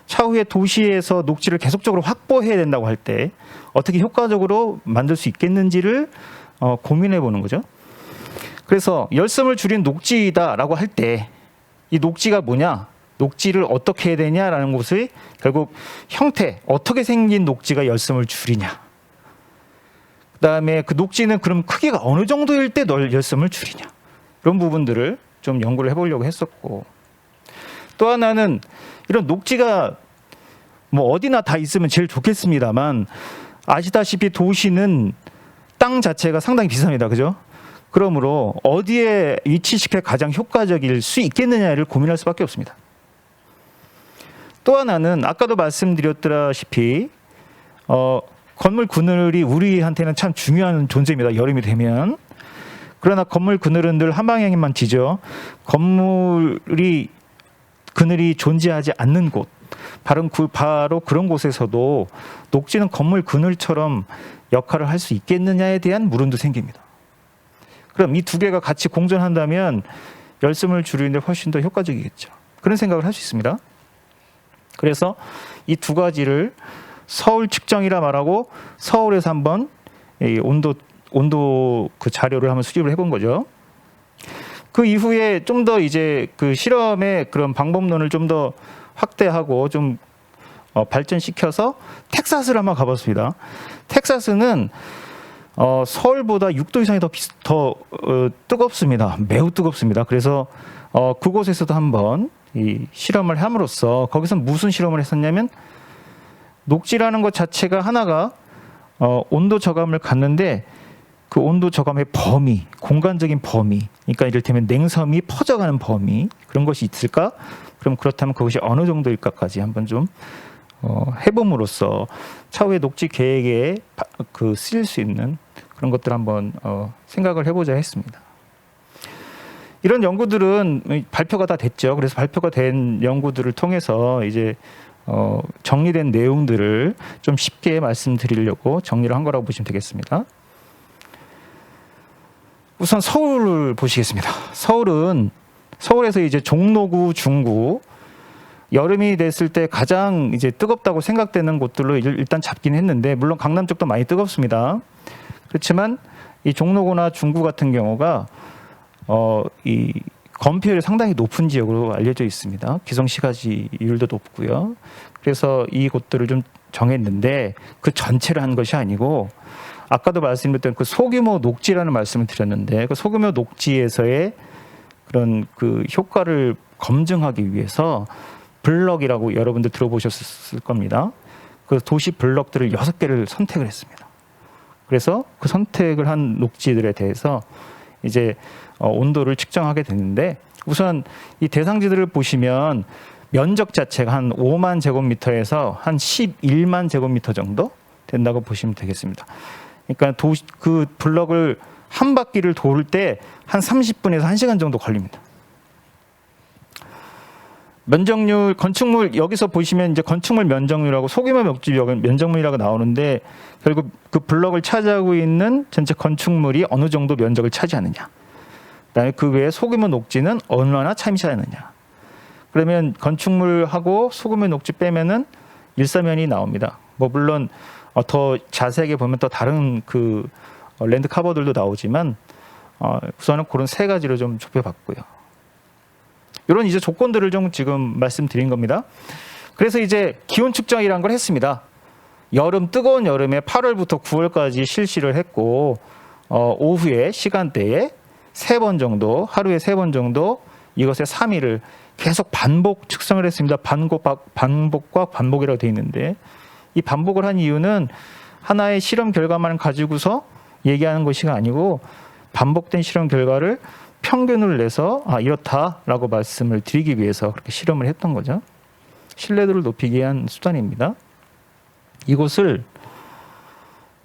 차후에 도시에서 녹지를 계속적으로 확보해야 된다고 할 때 어떻게 효과적으로 만들 수 있겠는지를 고민해 보는 거죠. 그래서 열섬을 줄인 녹지다라고 할 때 이 녹지가 뭐냐? 녹지를 어떻게 해야 되냐라는 것이 결국 형태, 어떻게 생긴 녹지가 열섬을 줄이냐. 그다음에 그 녹지는 그럼 크기가 어느 정도일 때 열섬을 줄이냐. 이런 부분들을 좀 연구를 해보려고 했었고, 또 하나는 이런 녹지가 뭐 어디나 다 있으면 제일 좋겠습니다만 아시다시피 도시는 땅 자체가 상당히 비쌉니다. 그죠? 그러므로 어디에 위치시켜 가장 효과적일 수 있겠느냐를 고민할 수밖에 없습니다. 또 하나는 아까도 말씀드렸다시피 건물 그늘이 우리한테는 참 중요한 존재입니다. 여름이 되면. 그러나 건물 그늘은 늘 한 방향에만 지죠. 건물이 그늘이 존재하지 않는 곳, 바로 그런 곳에서도 녹지는 건물 그늘처럼 역할을 할 수 있겠느냐에 대한 물음도 생깁니다. 그럼 이 두 개가 같이 공존한다면 열섬을 줄이는 데 훨씬 더 효과적이겠죠. 그런 생각을 할 수 있습니다. 그래서 이 두 가지를 서울 측정이라 말하고 서울에서 한번 이 온도 그 자료를 한번 수집을 해본 거죠. 그 이후에 좀 더 이제 그 실험의 그런 방법론을 좀 더 확대하고 좀 발전시켜서 텍사스를 한번 가봤습니다. 텍사스는 서울보다 6도 이상이 더 뜨겁습니다. 매우 뜨겁습니다. 그래서 그곳에서도 한번 이 실험을 함으로써 거기서 무슨 실험을 했었냐면 녹지라는 것 자체가 하나가 온도 저감을 갖는데 그 온도 저감의 범위, 공간적인 범위, 그러니까 이를테면 냉섬이 퍼져가는 범위, 그런 것이 있을까? 그럼 그렇다면 그것이 어느 정도일까까지 한번 좀 해봄으로써 차후에 녹지 계획에 쓰일 수 있는 그런 것들 한번 생각을 해보자 했습니다. 이런 연구들은 발표가 다 됐죠. 그래서 발표가 된 연구들을 통해서 이제 정리된 내용들을 좀 쉽게 말씀드리려고 정리를 한 거라고 보시면 되겠습니다. 우선 서울을 보시겠습니다. 서울에서 이제 종로구, 중구, 여름이 됐을 때 가장 이제 뜨겁다고 생각되는 곳들로 일단 잡긴 했는데, 물론 강남 쪽도 많이 뜨겁습니다. 그렇지만 이 종로구나 중구 같은 경우가 이 건폐율이 상당히 높은 지역으로 알려져 있습니다. 기성시가지율도 높고요. 그래서 이 곳들을 좀 정했는데 그 전체를 한 것이 아니고, 아까도 말씀드렸던 그 소규모 녹지라는 말씀을 드렸는데, 그 소규모 녹지에서의 그런 그 효과를 검증하기 위해서 블럭이라고 여러분들 들어보셨을 겁니다. 그 도시 블럭들을 6개를 선택을 했습니다. 그래서 그 선택을 한 녹지들에 대해서 이제 온도를 측정하게 됐는데, 우선 이 대상지들을 보시면 면적 자체가 한 5만 제곱미터에서 한 11만 제곱미터 정도 된다고 보시면 되겠습니다. 그러니까 그 블럭을 한 바퀴를 돌 때 한 30분에서 1시간 정도 걸립니다. 면적률, 건축물, 여기서 보시면 이제 건축물 면적률하고 소규모 녹지 면적률이라고 나오는데, 결국 그 블럭을 차지하고 있는 전체 건축물이 어느 정도 면적을 차지하느냐, 그다음에 그 외에 소규모 녹지는 얼마나 차지하느냐. 그러면 건축물하고 소규모 녹지 빼면은 일사면이 나옵니다. 뭐 물론 더 자세하게 보면 또 다른 그 랜드 커버들도 나오지만 우선은 그런 세 가지로 좀 좁혀봤고요. 이런 이제 조건들을 좀 지금 말씀드린 겁니다. 그래서 이제 기온 측정이라는 걸 했습니다. 뜨거운 여름에 8월부터 9월까지 실시를 했고, 오후에 시간대에 3번 정도, 하루에 3번 정도 이것의 3일을 계속 반복 측정을 했습니다. 반복과 반복이라고 되어 있는데, 이 반복을 한 이유는 하나의 실험 결과만 가지고서 얘기하는 것이 아니고, 반복된 실험 결과를 평균을 내서 이렇다라고 말씀을 드리기 위해서 그렇게 실험을 했던 거죠. 신뢰도를 높이기 위한 수단입니다. 이곳을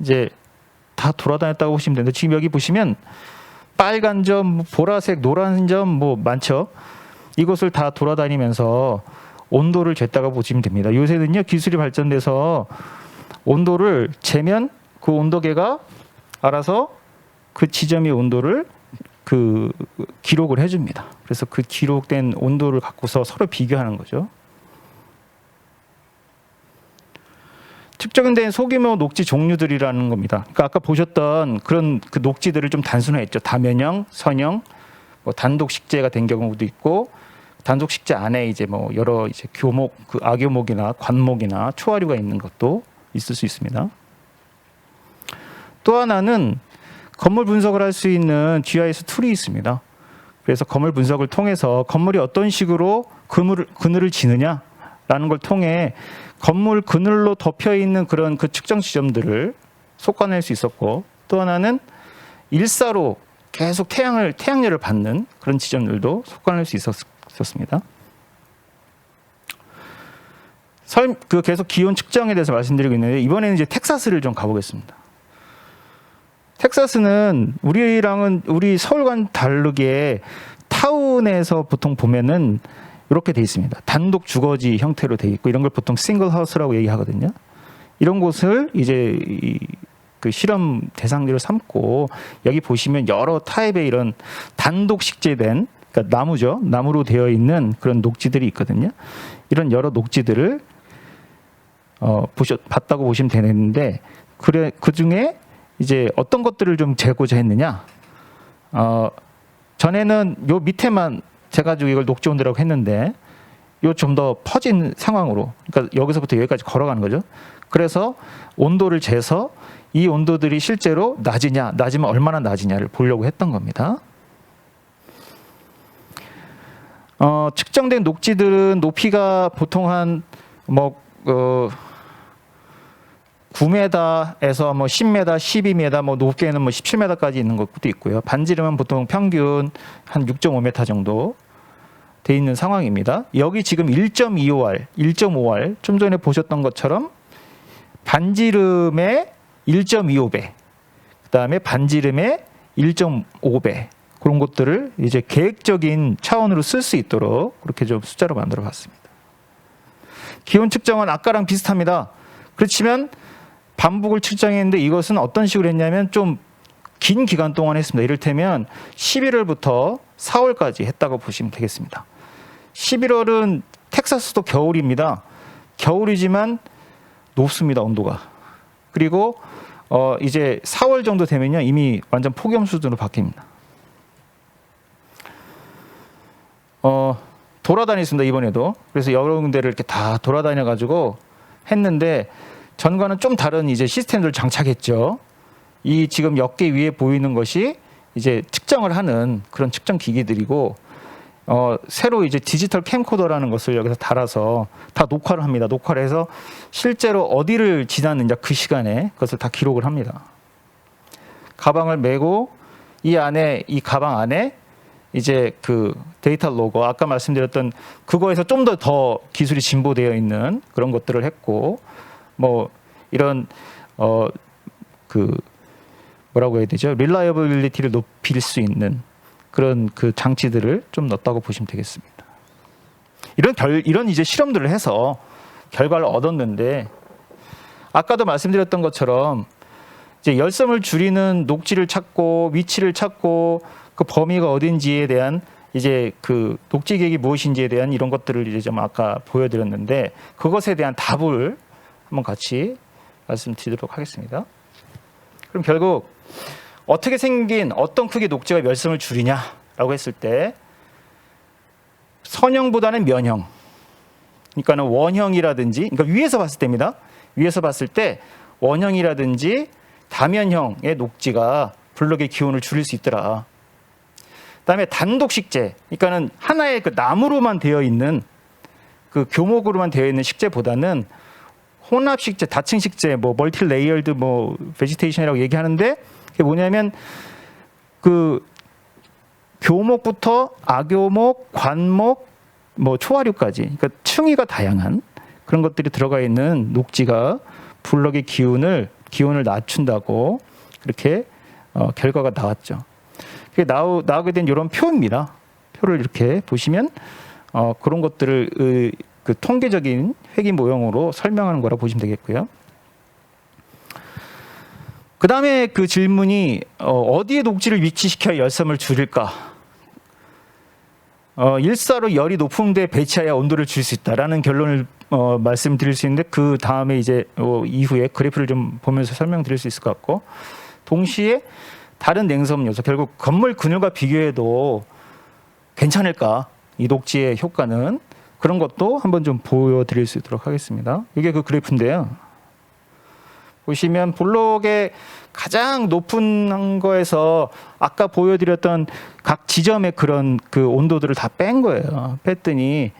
이제 다 돌아다녔다고 보시면 되는데, 지금 여기 보시면 빨간 점, 보라색, 노란 점 많죠. 이곳을 다 돌아다니면서 온도를 쟀다가 보시면 됩니다. 요새는요 기술이 발전돼서 온도를 재면 그 온도계가 알아서 그 지점의 온도를 그 기록을 해줍니다. 그래서 그 기록된 온도를 갖고서 서로 비교하는 거죠. 측정된 소규모 녹지 종류들이라는 겁니다. 그러니까 아까 보셨던 그런 그 녹지들을 좀 단순화했죠. 다면형, 선형, 뭐 단독 식재가 된 경우도 있고 단독 식재 안에 이제 뭐 여러 이제 교목, 그 악교목이나 관목이나 초하류가 있는 것도 있을 수 있습니다. 또 하나는 건물 분석을 할 수 있는 GIS 툴이 있습니다. 그래서 건물 분석을 통해서 건물이 어떤 식으로 그늘을 지느냐라는 걸 통해 건물 그늘로 덮여 있는 그런 그 측정 지점들을 속아낼 수 있었고, 또 하나는 일사로 계속 태양열을 받는 그런 지점들도 속아낼 수 있었습니다. 계속 기온 측정에 대해서 말씀드리고 있는데 이번에는 이제 텍사스를 좀 가보겠습니다. 텍사스는 우리 서울과는 다르게 타운에서 보통 보면은 이렇게 돼 있습니다. 단독 주거지 형태로 돼 있고 이런 걸 보통 싱글 하우스라고 얘기하거든요. 이런 곳을 이제 그 실험 대상지로 삼고 여기 보시면 여러 타입의 이런 단독 식재된 그러니까 나무죠. 나무로 되어 있는 그런 녹지들이 있거든요. 이런 여러 녹지들을 봤다고 보시면 되는데 그 중에 이제 어떤 것들을 좀 재고자 했느냐? 전에는 요 밑에만 재가지고 이걸 녹지 온도라고 했는데 요 좀 더 퍼진 상황으로, 그러니까 여기서부터 여기까지 걸어가는 거죠. 그래서 온도를 재서 이 온도들이 실제로 낮으면 얼마나 낮으냐를 보려고 했던 겁니다. 측정된 녹지들은 높이가 보통 한 9m에서 10m, 12m, 높게는 17m까지 있는 것도 있고요. 반지름은 보통 평균 한 6.5m 정도 돼 있는 상황입니다. 여기 지금 1.25R, 1.5R, 좀 전에 보셨던 것처럼 반지름의 1.25배, 그다음에 반지름의 1.5배, 그런 것들을 이제 계획적인 차원으로 쓸 수 있도록 그렇게 좀 숫자로 만들어 봤습니다. 기온 측정은 아까랑 비슷합니다. 그렇지만 반복을 측정했는데 이것은 어떤 식으로 했냐면 좀 긴 기간 동안 했습니다. 이를테면 11월부터 4월까지 했다고 보시면 되겠습니다. 11월은 텍사스도 겨울입니다. 겨울이지만 높습니다, 온도가. 그리고 이제 4월 정도 되면요 이미 완전 폭염 수준으로 바뀝니다. 돌아다녔습니다, 이번에도. 그래서 여러 군데를 이렇게 다 돌아다녀 가지고 했는데 전과는 좀 다른 이제 시스템들을 장착했죠. 이 지금 역계 위에 보이는 것이 이제 측정을 하는 그런 측정 기기들이고, 새로 이제 디지털 캠코더라는 것을 여기서 달아서 다 녹화를 합니다. 녹화를 해서 실제로 어디를 지났는지 그 시간에 그것을 다 기록을 합니다. 가방을 메고 이 가방 안에 이제 그 데이터 로거, 아까 말씀드렸던 그거에서 좀 더 기술이 진보되어 있는 그런 것들을 했고, 뭐 이런 뭐라고 해야 되죠? 릴라이어빌리티를 높일 수 있는 그런 그 장치들을 좀 넣었다고 보시면 되겠습니다. 이런 이제 실험들을 해서 결과를 얻었는데, 아까도 말씀드렸던 것처럼 이제 열섬을 줄이는 녹지를 찾고 위치를 찾고 그 범위가 어딘지에 대한 이제 그 녹지 계획이 무엇인지에 대한 이런 것들을 이제 좀 아까 보여드렸는데, 그것에 대한 답을 한번 같이 말씀드리도록 하겠습니다. 그럼 결국 어떻게 생긴 어떤 크기 녹지가 열섬을 줄이냐라고 했을 때 선형보다는 면형, 그러니까는 원형이라든지, 그러니까 위에서 봤을 때입니다. 위에서 봤을 때 원형이라든지 다면형의 녹지가 블록의 기온을 줄일 수 있더라. 그다음에 단독 식재, 그러니까는 하나의 그 나무로만 되어 있는 그 교목으로만 되어 있는 식재보다는 혼합 식재, 다층 식재, 뭐 멀티 레이어드 뭐 베지테이션이라고 얘기하는데, 그게 뭐냐면 그 교목부터 악교목, 관목, 뭐 초하류까지, 그러니까 층위가 다양한 그런 것들이 들어가 있는 녹지가 블록의 기온을 낮춘다고 그렇게 결과가 나왔죠. 그게 나오게 된 이런 표입니다. 표를 이렇게 보시면 그런 것들을 그 통계적인 회귀 모형으로 설명하는 거라 보시면 되겠고요. 그 다음에 그 질문이 어디에 녹지를 위치시켜야 열섬을 줄일까? 일사로 열이 높은 데 배치해야 온도를 줄 수 있다라는 결론을 말씀드릴 수 있는데, 그 다음에 이제 이후에 그래프를 좀 보면서 설명드릴 수 있을 것 같고, 동시에 다른 냉섬 요소, 결국 건물 그늘과 비교해도 괜찮을까? 이 녹지의 효과는, 그런 것도 한번 좀 보여드릴 수 있도록 하겠습니다. 이게 그 그래프인데요. 보시면 블록의 가장 높은 거에서 아까 보여드렸던 각 지점의 그런 그 온도들을 다 뺀 거예요. 뺐더니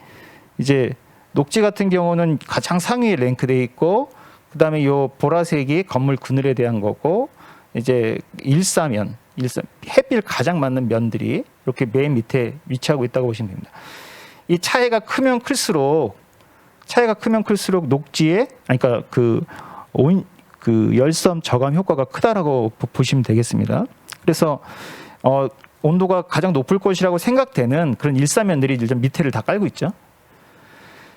이제 녹지 같은 경우는 가장 상위에 랭크돼 있고, 그다음에 요 보라색이 건물 그늘에 대한 거고, 이제 일사면, 햇빛 가장 맞는 면들이 이렇게 맨 밑에 위치하고 있다고 보시면 됩니다. 이 차이가 크면 클수록 녹지에, 그러니까 그 열섬 저감 효과가 크다라고 보시면 되겠습니다. 그래서 온도가 가장 높을 것이라고 생각되는 그런 일사면들이 일단 밑에를 다 깔고 있죠.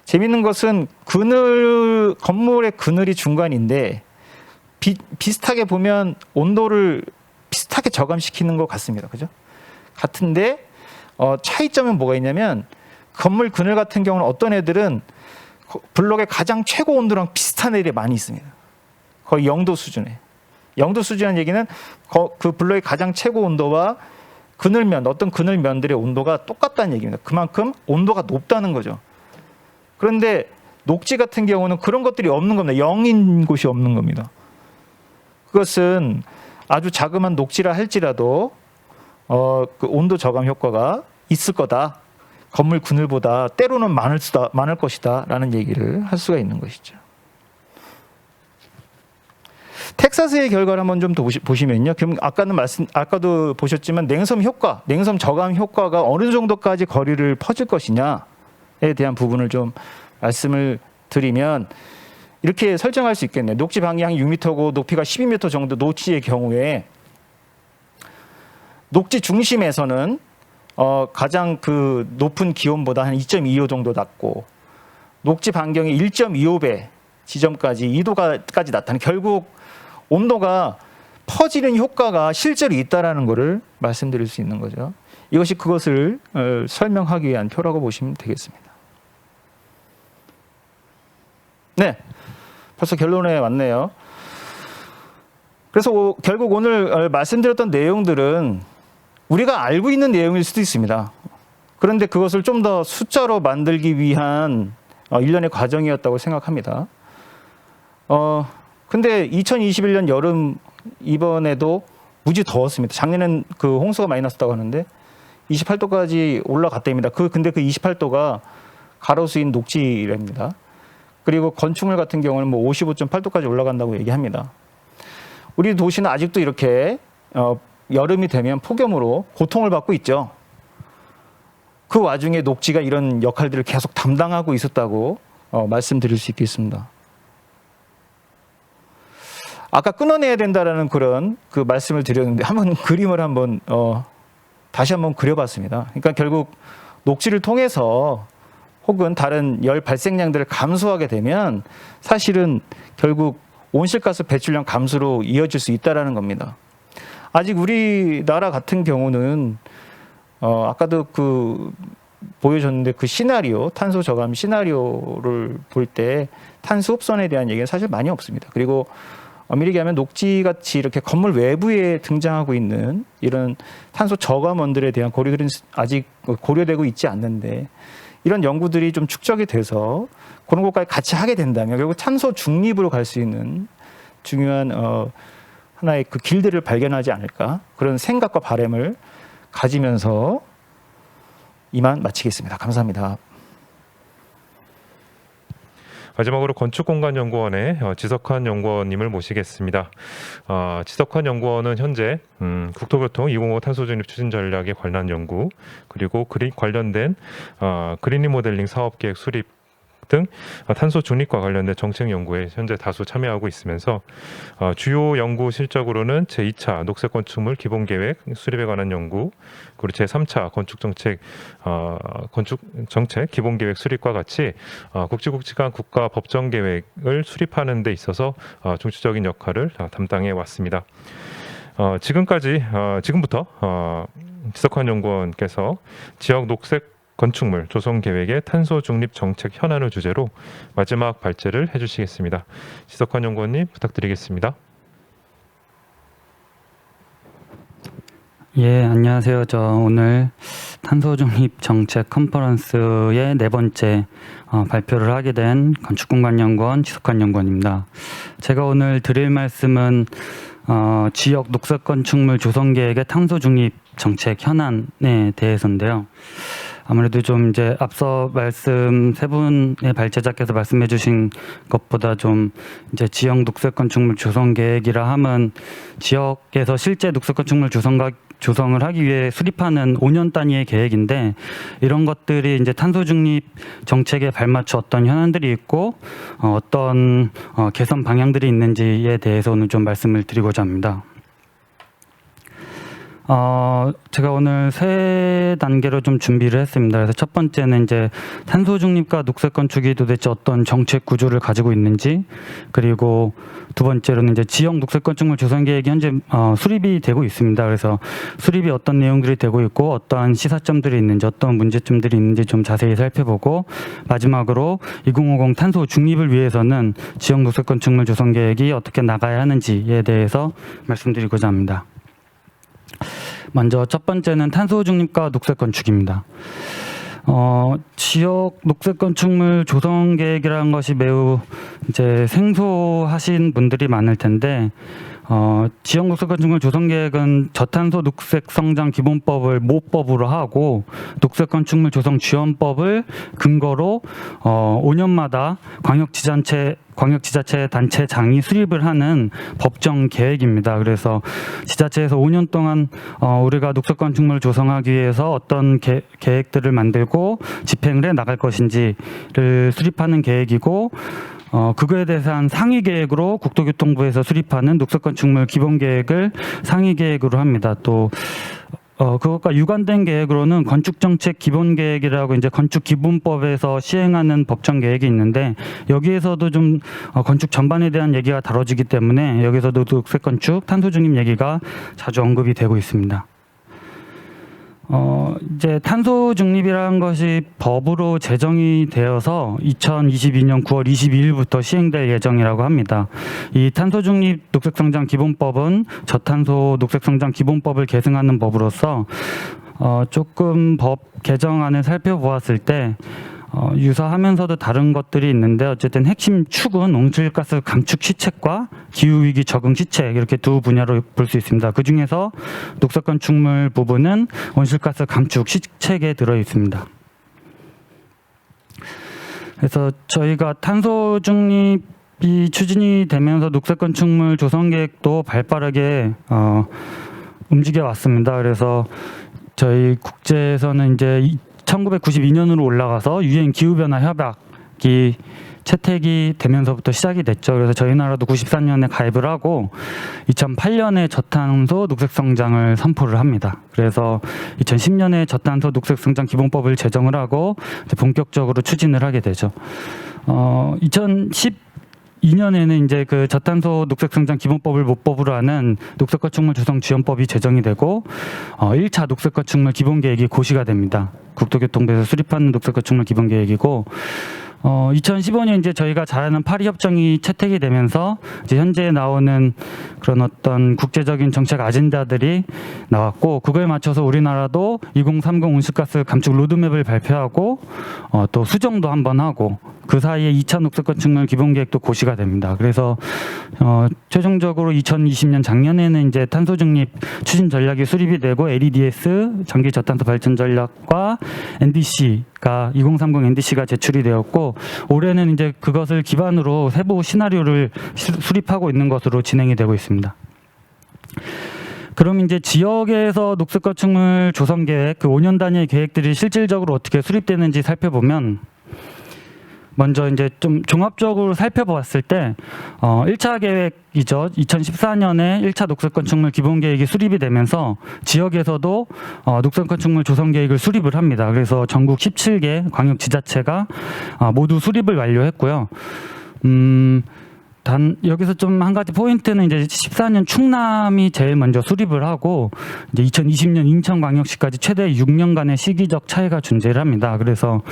재밌는 것은 건물의 그늘이 중간인데 비슷하게 보면 온도를 비슷하게 저감시키는 것 같습니다. 그죠? 같은데 차이점은 뭐가 있냐면, 건물 그늘 같은 경우는 어떤 애들은 블록의 가장 최고 온도랑 비슷한 애들이 많이 있습니다. 거의 0도 수준에. 0도 수준이라는 얘기는 그 블록의 가장 최고 온도와 어떤 그늘면들의 온도가 똑같다는 얘기입니다. 그만큼 온도가 높다는 거죠. 그런데 녹지 같은 경우는 그런 것들이 없는 겁니다. 0인 곳이 없는 겁니다. 그것은 아주 자그마한 녹지라 할지라도 그 온도 저감 효과가 있을 거다. 건물 그늘보다 때로는 많을 것이다라는 얘기를 할 수가 있는 것이죠. 텍사스의 결과를 한번 좀 더 보시면요. 그럼 아까도 보셨지만 냉섬 저감 효과가 어느 정도까지 거리를 퍼질 것이냐에 대한 부분을 좀 말씀을 드리면 이렇게 설정할 수 있겠네요. 녹지 방향이 6m고 높이가 12m 정도 녹지의 경우에 녹지 중심에서는 가장 그 높은 기온보다 한 2.25 정도 낮고, 녹지 반경이 1.25배 지점까지 2도까지 나타나는, 결국 온도가 퍼지는 효과가 실제로 있다라는 것을 말씀드릴 수 있는 거죠. 이것이 그것을 설명하기 위한 표라고 보시면 되겠습니다. 네, 벌써 결론에 왔네요. 그래서 결국 오늘 말씀드렸던 내용들은 우리가 알고 있는 내용일 수도 있습니다. 그런데 그것을 좀 더 숫자로 만들기 위한 일련의 과정이었다고 생각합니다. 근데 2021년 여름 이번에도 무지 더웠습니다. 작년엔 그 홍수가 많이 났었다고 하는데 28도까지 올라갔답니다. 근데 그 28도가 가로수인 녹지랍니다. 그리고 건축물 같은 경우는 뭐 55.8도까지 올라간다고 얘기합니다. 우리 도시는 아직도 이렇게 여름이 되면 폭염으로 고통을 받고 있죠. 그 와중에 녹지가 이런 역할들을 계속 담당하고 있었다고 말씀드릴 수 있겠습니다. 아까 끊어내야 된다라는 그런 그 말씀을 드렸는데 한번 그림을 한번 다시 한번 그려봤습니다. 그러니까 결국 녹지를 통해서 혹은 다른 열 발생량들을 감소하게 되면 사실은 결국 온실가스 배출량 감소로 이어질 수 있다라는 겁니다. 아직 우리나라 같은 경우는 아까도 그 보여줬는데 그 시나리오, 탄소 저감 시나리오를 볼 때 탄소 흡선에 대한 얘기는 사실 많이 없습니다. 그리고 엄밀히 얘기하면 녹지같이 이렇게 건물 외부에 등장하고 있는 이런 탄소 저감원들에 대한 고려들은 아직 고려되고 있지 않는데, 이런 연구들이 좀 축적이 돼서 그런 것까지 같이 하게 된다면 결국 탄소 중립으로 갈 수 있는 중요한 하나의 그 길들을 발견하지 않을까, 그런 생각과 바람을 가지면서 이만 마치겠습니다. 감사합니다. 마지막으로 건축공간연구원의 지석환 연구원님을 모시겠습니다. 지석환 연구원은 현재 국토교통 2050 탄소중립 추진 전략에 관한 연구, 그리고 관련된 그린 리모델링 사업계획 수립 등 탄소 중립과 관련된 정책 연구에 현재 다수 참여하고 있으면서 주요 연구 실적으로는 제2차 녹색 건축물 기본 계획 수립에 관한 연구, 그리고 제3차 건축 정책 기본 계획 수립과 같이 국지국지간 국가 법정 계획을 수립하는 데 있어서 중추적인 역할을 담당해 왔습니다. 지금부터 지석환 연구원께서 지역 녹색 건축물 조성 계획의 탄소 중립 정책 현안을 주제로 마지막 발제를 해주시겠습니다. 지석환 연구원님 부탁드리겠습니다. 예, 안녕하세요. 저 오늘 탄소 중립 정책 컨퍼런스의 네 번째 발표를 하게 된 건축공간연구원 지석환 연구원입니다. 제가 오늘 드릴 말씀은 지역 녹색 건축물 조성 계획의 탄소 중립 정책 현안에 대해서인데요. 아무래도 좀 이제 앞서 말씀 세 분의 발제자께서 말씀해 주신 것보다 좀 이제 지역 녹색 건축물 조성 계획이라 함은 지역에서 실제 녹색 건축물 조성을 하기 위해 수립하는 5년 단위의 계획인데, 이런 것들이 이제 탄소 중립 정책에 발맞춰 어떤 현안들이 있고 어떤 개선 방향들이 있는지에 대해서 오늘 좀 말씀을 드리고자 합니다. 제가 오늘 세 단계로 좀 준비를 했습니다. 그래서 첫 번째는 이제 탄소 중립과 녹색 건축이 도대체 어떤 정책 구조를 가지고 있는지, 그리고 두 번째로는 이제 지역 녹색 건축물 조성 계획이 현재 수립이 되고 있습니다. 그래서 수립이 어떤 내용들이 되고 있고 어떠한 시사점들이 있는지, 어떤 문제점들이 있는지 좀 자세히 살펴보고, 마지막으로 2050 탄소 중립을 위해서는 지역 녹색 건축물 조성 계획이 어떻게 나가야 하는지에 대해서 말씀드리고자 합니다. 먼저 첫 번째는 탄소 중립과 녹색 건축입니다. 지역 녹색 건축물 조성 계획이라는 것이 매우 이제 생소하신 분들이 많을 텐데, 지역 녹색 건축물 조성 계획은 저탄소 녹색 성장 기본법을 모법으로 하고 녹색 건축물 조성 지원법을 근거로 5년마다 광역지자체 단체장이 수립을 하는 법정 계획입니다. 그래서 지자체에서 5년 동안 우리가 녹색 건축물을 조성하기 위해서 어떤 계획들을 만들고 집행을 해 나갈 것인지를 수립하는 계획이고, 그거에 대해서 상위 계획으로 국토교통부에서 수립하는 녹색 건축물 기본 계획을 상위 계획으로 합니다. 또 그것과 유관된 계획으로는 건축정책 기본계획이라고 이제 건축기본법에서 시행하는 법정 계획이 있는데, 여기에서도 좀 건축 전반에 대한 얘기가 다뤄지기 때문에 여기서도 녹색 건축, 탄소 중립 얘기가 자주 언급이 되고 있습니다. 이제 탄소 중립이라는 것이 법으로 제정이 되어서 2022년 9월 22일부터 시행될 예정이라고 합니다. 이 탄소 중립 녹색 성장 기본법은 저탄소 녹색 성장 기본법을 계승하는 법으로서 조금 법 개정안을 살펴보았을 때 유사하면서도 다른 것들이 있는데, 어쨌든 핵심 축은 온실가스 감축 시책과 기후위기 적응 시책, 이렇게 두 분야로 볼 수 있습니다. 그 중에서 녹색 건축물 부분은 온실가스 감축 시책에 들어 있습니다. 그래서 저희가 탄소 중립이 추진이 되면서 녹색 건축물 조성 계획도 발빠르게 움직여 왔습니다. 그래서 저희 국제에서는 이제 1992년으로 올라가서 유엔 기후변화 협약이 채택이 되면서부터 시작이 됐죠. 그래서 저희 나라도 94년에 가입을 하고 2008년에 저탄소 녹색 성장을 선포를 합니다. 그래서 2010년에 저탄소 녹색 성장 기본법을 제정을 하고 이제 본격적으로 추진을 하게 되죠. 2012년에는 이제 그 저탄소 녹색 성장 기본법을 모법으로 하는 녹색 건축물 조성 지원법이 제정이 되고 1차 녹색 건축물 기본 계획이 고시가 됩니다. 국토교통부에서 수립하는 녹색 건축물 기본 계획이고, 2015년 이제 저희가 잘 아는 파리 협정이 채택이 되면서 이제 현재 나오는 그런 어떤 국제적인 정책 아젠다들이 나왔고, 그거에 맞춰서 우리나라도 2030 온실가스 감축 로드맵을 발표하고 또 수정도 한번 하고, 그 사이에 2차 녹색 건축물 기본 계획도 고시가 됩니다. 그래서 최종적으로 2020년 작년에는 이제 탄소 중립 추진 전략이 수립이 되고 LEDS 전기 저탄소 발전 전략과 NDC가 2030 NDC가 제출이 되었고, 올해는 이제 그것을 기반으로 세부 시나리오를 수립하고 있는 것으로 진행이 되고 있습니다. 그럼 이제 지역에서 녹색 건축물 조성 계획, 그 5년 단위의 계획들이 실질적으로 어떻게 수립되는지 살펴보면, 먼저 이제 좀 종합적으로 살펴보았을 때 1차 계획이죠. 2014년에 1차 녹색 건축물 기본 계획이 수립이 되면서 지역에서도 녹색 건축물 조성 계획을 수립을 합니다. 그래서 전국 17개 광역 지자체가 모두 수립을 완료했고요. 단 여기서 좀 한 가지 포인트는 이제 14년 충남이 제일 먼저 수립을 하고 이제 2020년 인천광역시까지 최대 6년간의 시기적 차이가 존재를 합니다. 그래서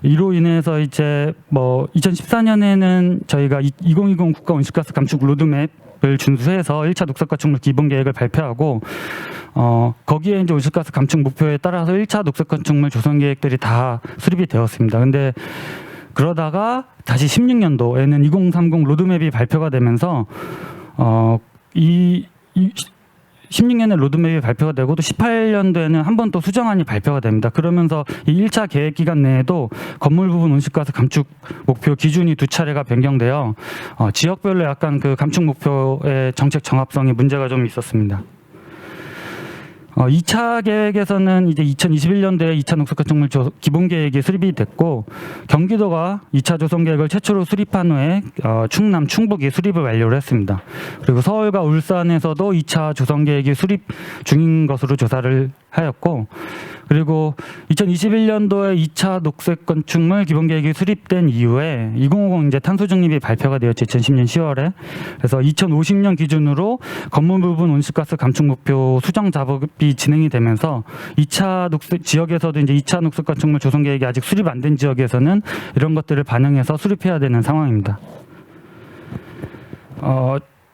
이로 인해서 이제 뭐 2014년에는 저희가 2020 국가 온실가스 감축 로드맵을 준수해서 1차 녹색 건축물 기본 계획을 발표하고 거기에 이제 온실가스 감축 목표에 따라서 1차 녹색 건축물 조성 계획들이 다 수립이 되었습니다. 근데 그러다가 다시 16년도에는 2030 로드맵이 발표가 되면서 이 16년에 로드맵이 발표가 되고 또 18년도에는 한 번 또 수정안이 발표가 됩니다. 그러면서 이 1차 계획 기간 내에도 건물 부분 온실가스 감축 목표 기준이 2차례가 변경되어 지역별로 약간 그 감축 목표의 정책 정합성에 문제가 좀 있었습니다. 2차 계획에서는 이제 2021년도에 2차 녹색 건축물 기본 계획이 수립이 됐고 경기도가 2차 조성 계획을 최초로 수립한 후에 충남, 충북이 수립을 완료를 했습니다. 그리고 서울과 울산에서도 2차 조성 계획이 수립 중인 것으로 조사를 하였고 그리고 2021년도에 2차 녹색 건축물 기본 계획이 수립된 이후에 2050 이제 탄소 중립이 발표가 되었죠. 2010년 10월에. 그래서 2050년 기준으로 건물 부분 온실가스 감축 목표 수정 작업이 진행이 되면서 2차 녹색 지역에서도 이제 2차 녹색 건축물 조성 계획이 아직 수립 안 된 지역에서는 이런 것들을 반영해서 수립해야 되는 상황입니다.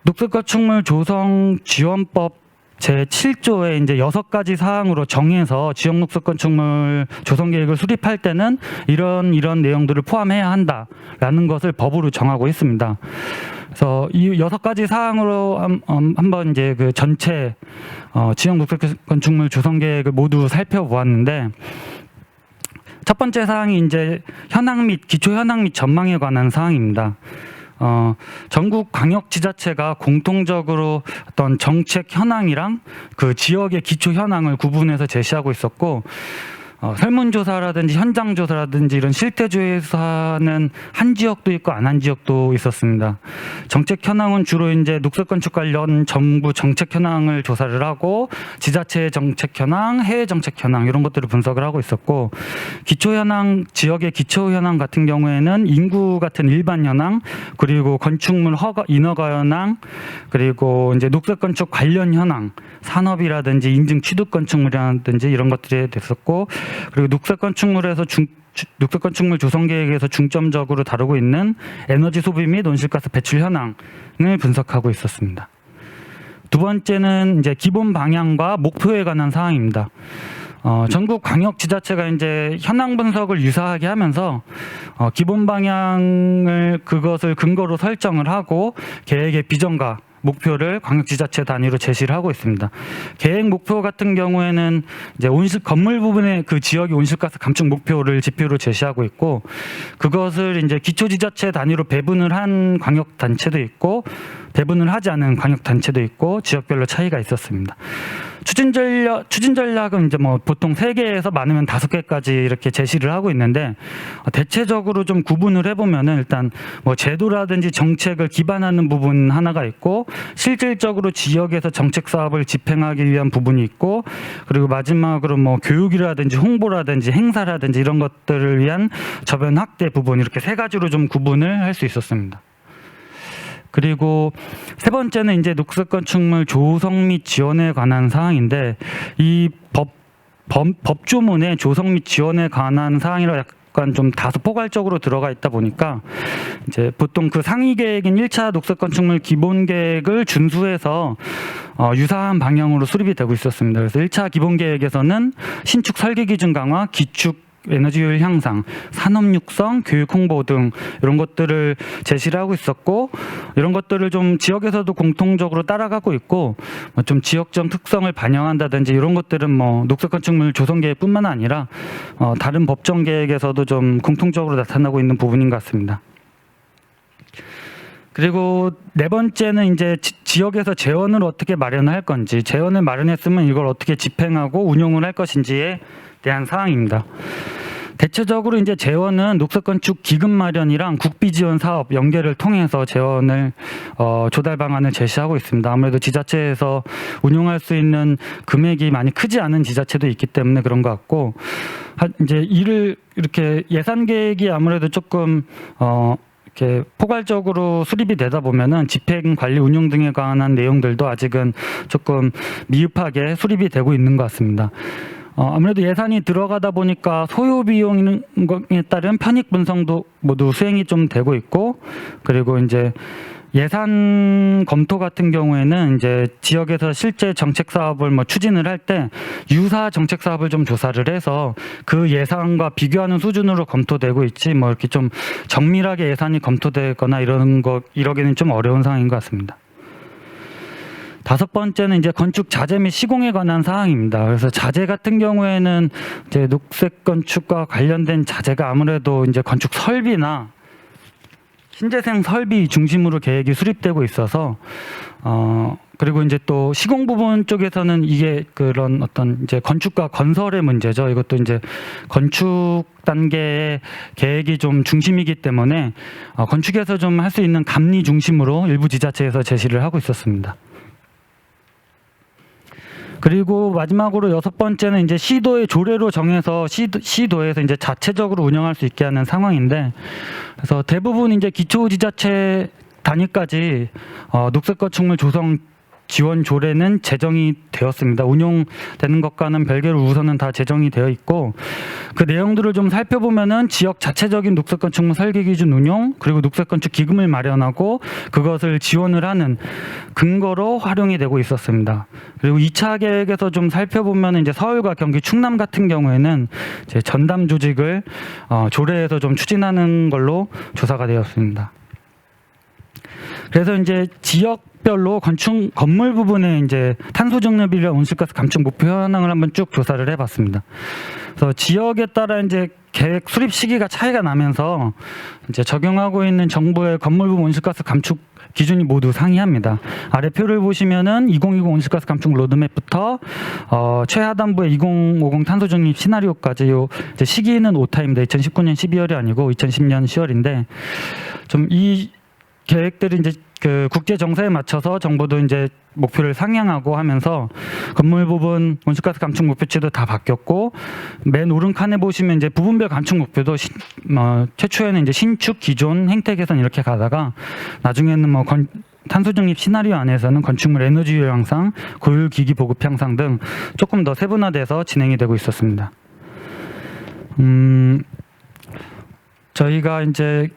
녹색 건축물 조성 지원법 제7조에 이제 6가지 사항으로 정해서 지역 녹색 건축물 조성 계획을 수립할 때는 이런 내용들을 포함해야 한다라는 것을 법으로 정하고 있습니다. 그래서 이 6가지 사항으로 한번 이제 그 전체 지역 녹색 건축물 조성 계획을 모두 살펴보았는데 첫 번째 사항이 이제 현황 및 기초 현황 및 전망에 관한 사항입니다. 전국 광역 지자체가 공통적으로 어떤 정책 현황이랑 그 지역의 기초 현황을 구분해서 제시하고 있었고 설문조사라든지 현장조사라든지 이런 실태조사는 한 지역도 있고 안 한 지역도 있었습니다. 정책 현황은 주로 이제 녹색 건축 관련 정부 정책 현황을 조사를 하고 지자체의 정책 현황, 해외 정책 현황 이런 것들을 분석을 하고 있었고 기초 현황, 지역의 기초 현황 같은 경우에는 인구 같은 일반 현황, 그리고 건축물 허가 인허가 현황, 그리고 이제 녹색 건축 관련 현황, 산업이라든지 인증 취득 건축물이라든지 이런 것들이 됐었고 그리고 녹색 건축물에서 녹색 건축물 조성 계획에서 중점적으로 다루고 있는 에너지 소비 및 온실가스 배출 현황을 분석하고 있었습니다. 두 번째는 이제 기본 방향과 목표에 관한 사항입니다. 전국 광역 지자체가 이제 현황 분석을 유사하게 하면서 기본 방향을 그것을 근거로 설정을 하고 계획의 비전과 목표를 광역지자체 단위로 제시를 하고 있습니다. 계획 목표 같은 경우에는 이제 건물 부분의 그 지역의 온실가스 감축 목표를 지표로 제시하고 있고 그것을 이제 기초지자체 단위로 배분을 한 광역 단체도 있고 배분을 하지 않은 광역 단체도 있고 지역별로 차이가 있었습니다. 추진 전략은 이제 뭐 보통 3개에서 많으면 5개까지 이렇게 제시를 하고 있는데 대체적으로 좀 구분을 해보면은 일단 뭐 제도라든지 정책을 기반하는 부분 하나가 있고 실질적으로 지역에서 정책 사업을 집행하기 위한 부분이 있고 그리고 마지막으로 뭐 교육이라든지 홍보라든지 행사라든지 이런 것들을 위한 저변 확대 부분 이렇게 3가지로 좀 구분을 할 수 있었습니다. 그리고 세 번째는 이제 녹색 건축물 조성 및 지원에 관한 사항인데 이 법조문에 조성 및 지원에 관한 사항이라 약간 좀 다소 포괄적으로 들어가 있다 보니까 이제 보통 그 상위 계획인 1차 녹색 건축물 기본 계획을 준수해서 유사한 방향으로 수립이 되고 있었습니다. 그래서 1차 기본 계획에서는 신축 설계 기준 강화, 기축 에너지효율 향상, 산업 육성, 교육 홍보 등 이런 것들을 제시를 하고 있었고 이런 것들을 좀 지역에서도 공통적으로 따라가고 있고 좀 지역적 특성을 반영한다든지 이런 것들은 뭐 녹색 건축물 조성 계획뿐만 아니라 다른 법정 계획에서도 좀 공통적으로 나타나고 있는 부분인 것 같습니다. 그리고 네 번째는 이제 지역에서 재원을 어떻게 마련할 건지, 재원을 마련했으면 이걸 어떻게 집행하고 운용을 할 것인지에 대한 사항입니다. 대체적으로 이제 재원은 녹색건축 기금 마련이랑 국비 지원 사업 연계를 통해서 재원을 조달 방안을 제시하고 있습니다. 아무래도 지자체에서 운용할 수 있는 금액이 많이 크지 않은 지자체도 있기 때문에 그런 것 같고, 이제 이를 이렇게 예산 계획이 아무래도 조금 이렇게 포괄적으로 수립이 되다 보면은 집행 관리 운영 등에 관한 내용들도 아직은 조금 미흡하게 수립이 되고 있는 것 같습니다. 아무래도 예산이 들어가다 보니까 소요 비용에 따른 편익 분석도 모두 수행이 좀 되고 있고, 그리고 이제 예산 검토 같은 경우에는 이제 지역에서 실제 정책 사업을 추진을 할 때 유사 정책 사업을 좀 조사를 해서 그 예산과 비교하는 수준으로 검토되고 있지 이렇게 좀 정밀하게 예산이 검토되거나 이러기는 좀 어려운 상황인 것 같습니다. 다섯 번째는 이제 건축 자재 및 시공에 관한 사항입니다. 그래서 자재 같은 경우에는 이제 녹색 건축과 관련된 자재가 아무래도 이제 건축 설비나 신재생 설비 중심으로 계획이 수립되고 있어서 그리고 이제 또 시공 부분 쪽에서는 이게 그런 어떤 이제 건축과 건설의 문제죠. 이것도 이제 건축 단계의 계획이 좀 중심이기 때문에 건축에서 좀 할 수 있는 감리 중심으로 일부 지자체에서 제시를 하고 있었습니다. 그리고 마지막으로 여섯 번째는 이제 시도의 조례로 정해서 시도에서 이제 자체적으로 운영할 수 있게 하는 상황인데, 그래서 대부분 이제 기초지자체 단위까지 녹색 건축물 조성 지원 조례는 제정이 되었습니다. 운용되는 것과는 별개로 우선은 다 제정이 되어 있고, 그 내용들을 좀 살펴보면은 지역 자체적인 녹색 건축물 설계 기준 운용, 그리고 녹색 건축 기금을 마련하고 그것을 지원을 하는 근거로 활용이 되고 있었습니다. 그리고 2차 계획에서 좀 살펴보면 이제 서울과 경기, 충남 같은 경우에는 이제 전담 조직을 조례에서 좀 추진하는 걸로 조사가 되었습니다. 그래서 이제 지역별로 건축 건물 부분에 이제 탄소 중립이랑 온실가스 감축 목표 현황을 한번 쭉 조사를 해봤습니다. 그래서 지역에 따라 이제 계획 수립 시기가 차이가 나면서 이제 적용하고 있는 정부의 건물 부분 온실가스 감축 기준이 모두 상이합니다. 아래 표를 보시면은 2020 온실가스 감축 로드맵부터 최하단부의 2050 탄소 중립 시나리오까지 요 이제 시기는 오타입니다. 2019년 12월이 아니고 2010년 10월인데 좀 이 계획들이 이제 그 국제 정세에 맞춰서 정부도 이제 목표를 상향하고 하면서 건물 부분 온실가스 감축 목표치도 다 바뀌었고, 맨 오른 칸에 보시면 이제 부분별 감축 목표도 최초에는 이제 신축, 기존, 행태 개선 이렇게 가다가 나중에는 탄소 중립 시나리오 안에서는 건축물 에너지 효율 향상, 고율 기기 보급 향상 등 조금 더 세분화돼서 진행이 되고 있었습니다. 저희가 이제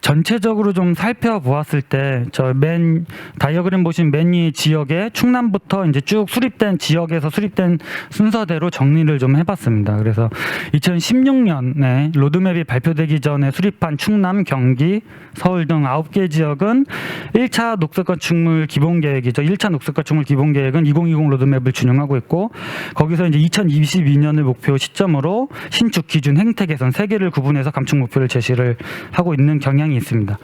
전체적으로 좀 살펴보았을 때 저 맨 다이어그램 보신 맨 위 지역에 충남부터 이제 쭉 수립된 지역에서 수립된 순서대로 정리를 좀 해봤습니다. 그래서 2016년에 로드맵이 발표되기 전에 수립한 충남, 경기, 서울 등 9개 지역은 1차 녹색 건축물 기본 계획이죠. 1차 녹색 건축물 기본 계획은 2020 로드맵을 준용하고 있고, 거기서 이제 2022년을 목표 시점으로 신축, 기준, 행태 개선 3개를 구분해서 감축 목표를 제시를 하고 있는 경향이 있습니다.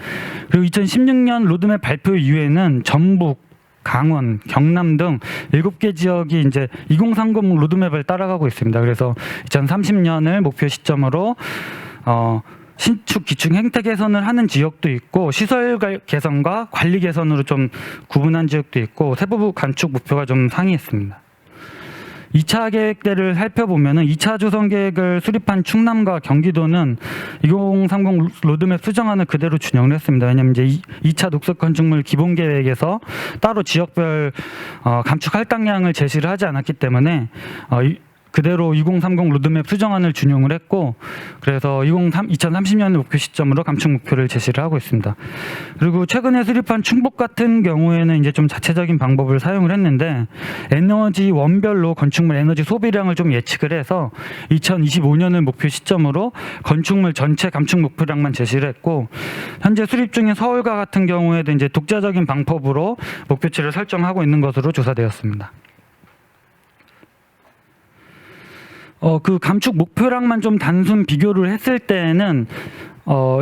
그리고 2016년 로드맵 발표 이후에는 전북, 강원, 경남 등 7개 지역이 이제 2030 로드맵을 따라가고 있습니다. 그래서 2030년을 목표 시점으로 신축, 기축, 행태 개선을 하는 지역도 있고, 시설 개선과 관리 개선으로 좀 구분한 지역도 있고, 세부 감축 목표가 좀 상이했습니다. 2차 계획대를 살펴보면은 2차 조성 계획을 수립한 충남과 경기도는 2030 로드맵 수정안을 그대로 준용을 했습니다. 왜냐하면 이제 2차 녹색 건축물 기본 계획에서 따로 지역별 감축 할당량을 제시를 하지 않았기 때문에 그대로 2030 로드맵 수정안을 준용을 했고, 그래서 2030년을 목표 시점으로 감축 목표를 제시를 하고 있습니다. 그리고 최근에 수립한 충북 같은 경우에는 이제 좀 자체적인 방법을 사용을 했는데, 에너지 원별로 건축물 에너지 소비량을 좀 예측을 해서 2025년을 목표 시점으로 건축물 전체 감축 목표량만 제시를 했고, 현재 수립 중인 서울과 같은 경우에도 이제 독자적인 방법으로 목표치를 설정하고 있는 것으로 조사되었습니다. 그 감축 목표량만 좀 단순 비교를 했을 때에는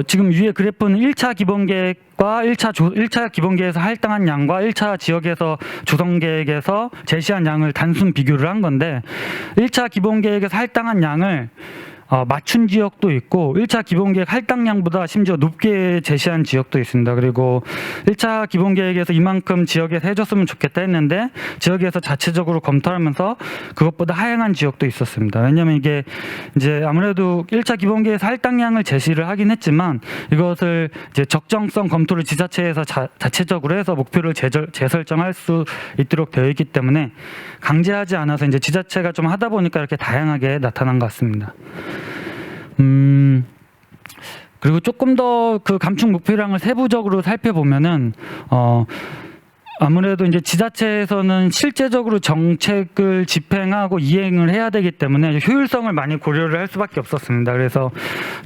지금 위에 그래프는 1차 기본 계획과 1차 기본 계획에서 할당한 양과 1차 지역에서 조성 계획에서 제시한 양을 단순 비교를 한 건데, 1차 기본 계획에서 할당한 양을 맞춘 지역도 있고 1차 기본계획 할당량보다 심지어 높게 제시한 지역도 있습니다. 그리고 1차 기본계획에서 이만큼 지역에서 해줬으면 좋겠다 했는데 지역에서 자체적으로 검토하면서 그것보다 하향한 지역도 있었습니다. 왜냐하면 이게 이제 아무래도 1차 기본계획에서 할당량을 제시를 하긴 했지만 이것을 이제 적정성 검토를 지자체에서 자체적으로 해서 목표를 재설정할 수 있도록 되어 있기 때문에 강제하지 않아서 이제 지자체가 좀 하다 보니까 이렇게 다양하게 나타난 것 같습니다. 그리고 조금 더 그 감축 목표량을 세부적으로 살펴보면은 아무래도 이제 지자체에서는 실제적으로 정책을 집행하고 이행을 해야 되기 때문에 효율성을 많이 고려를 할 수밖에 없었습니다. 그래서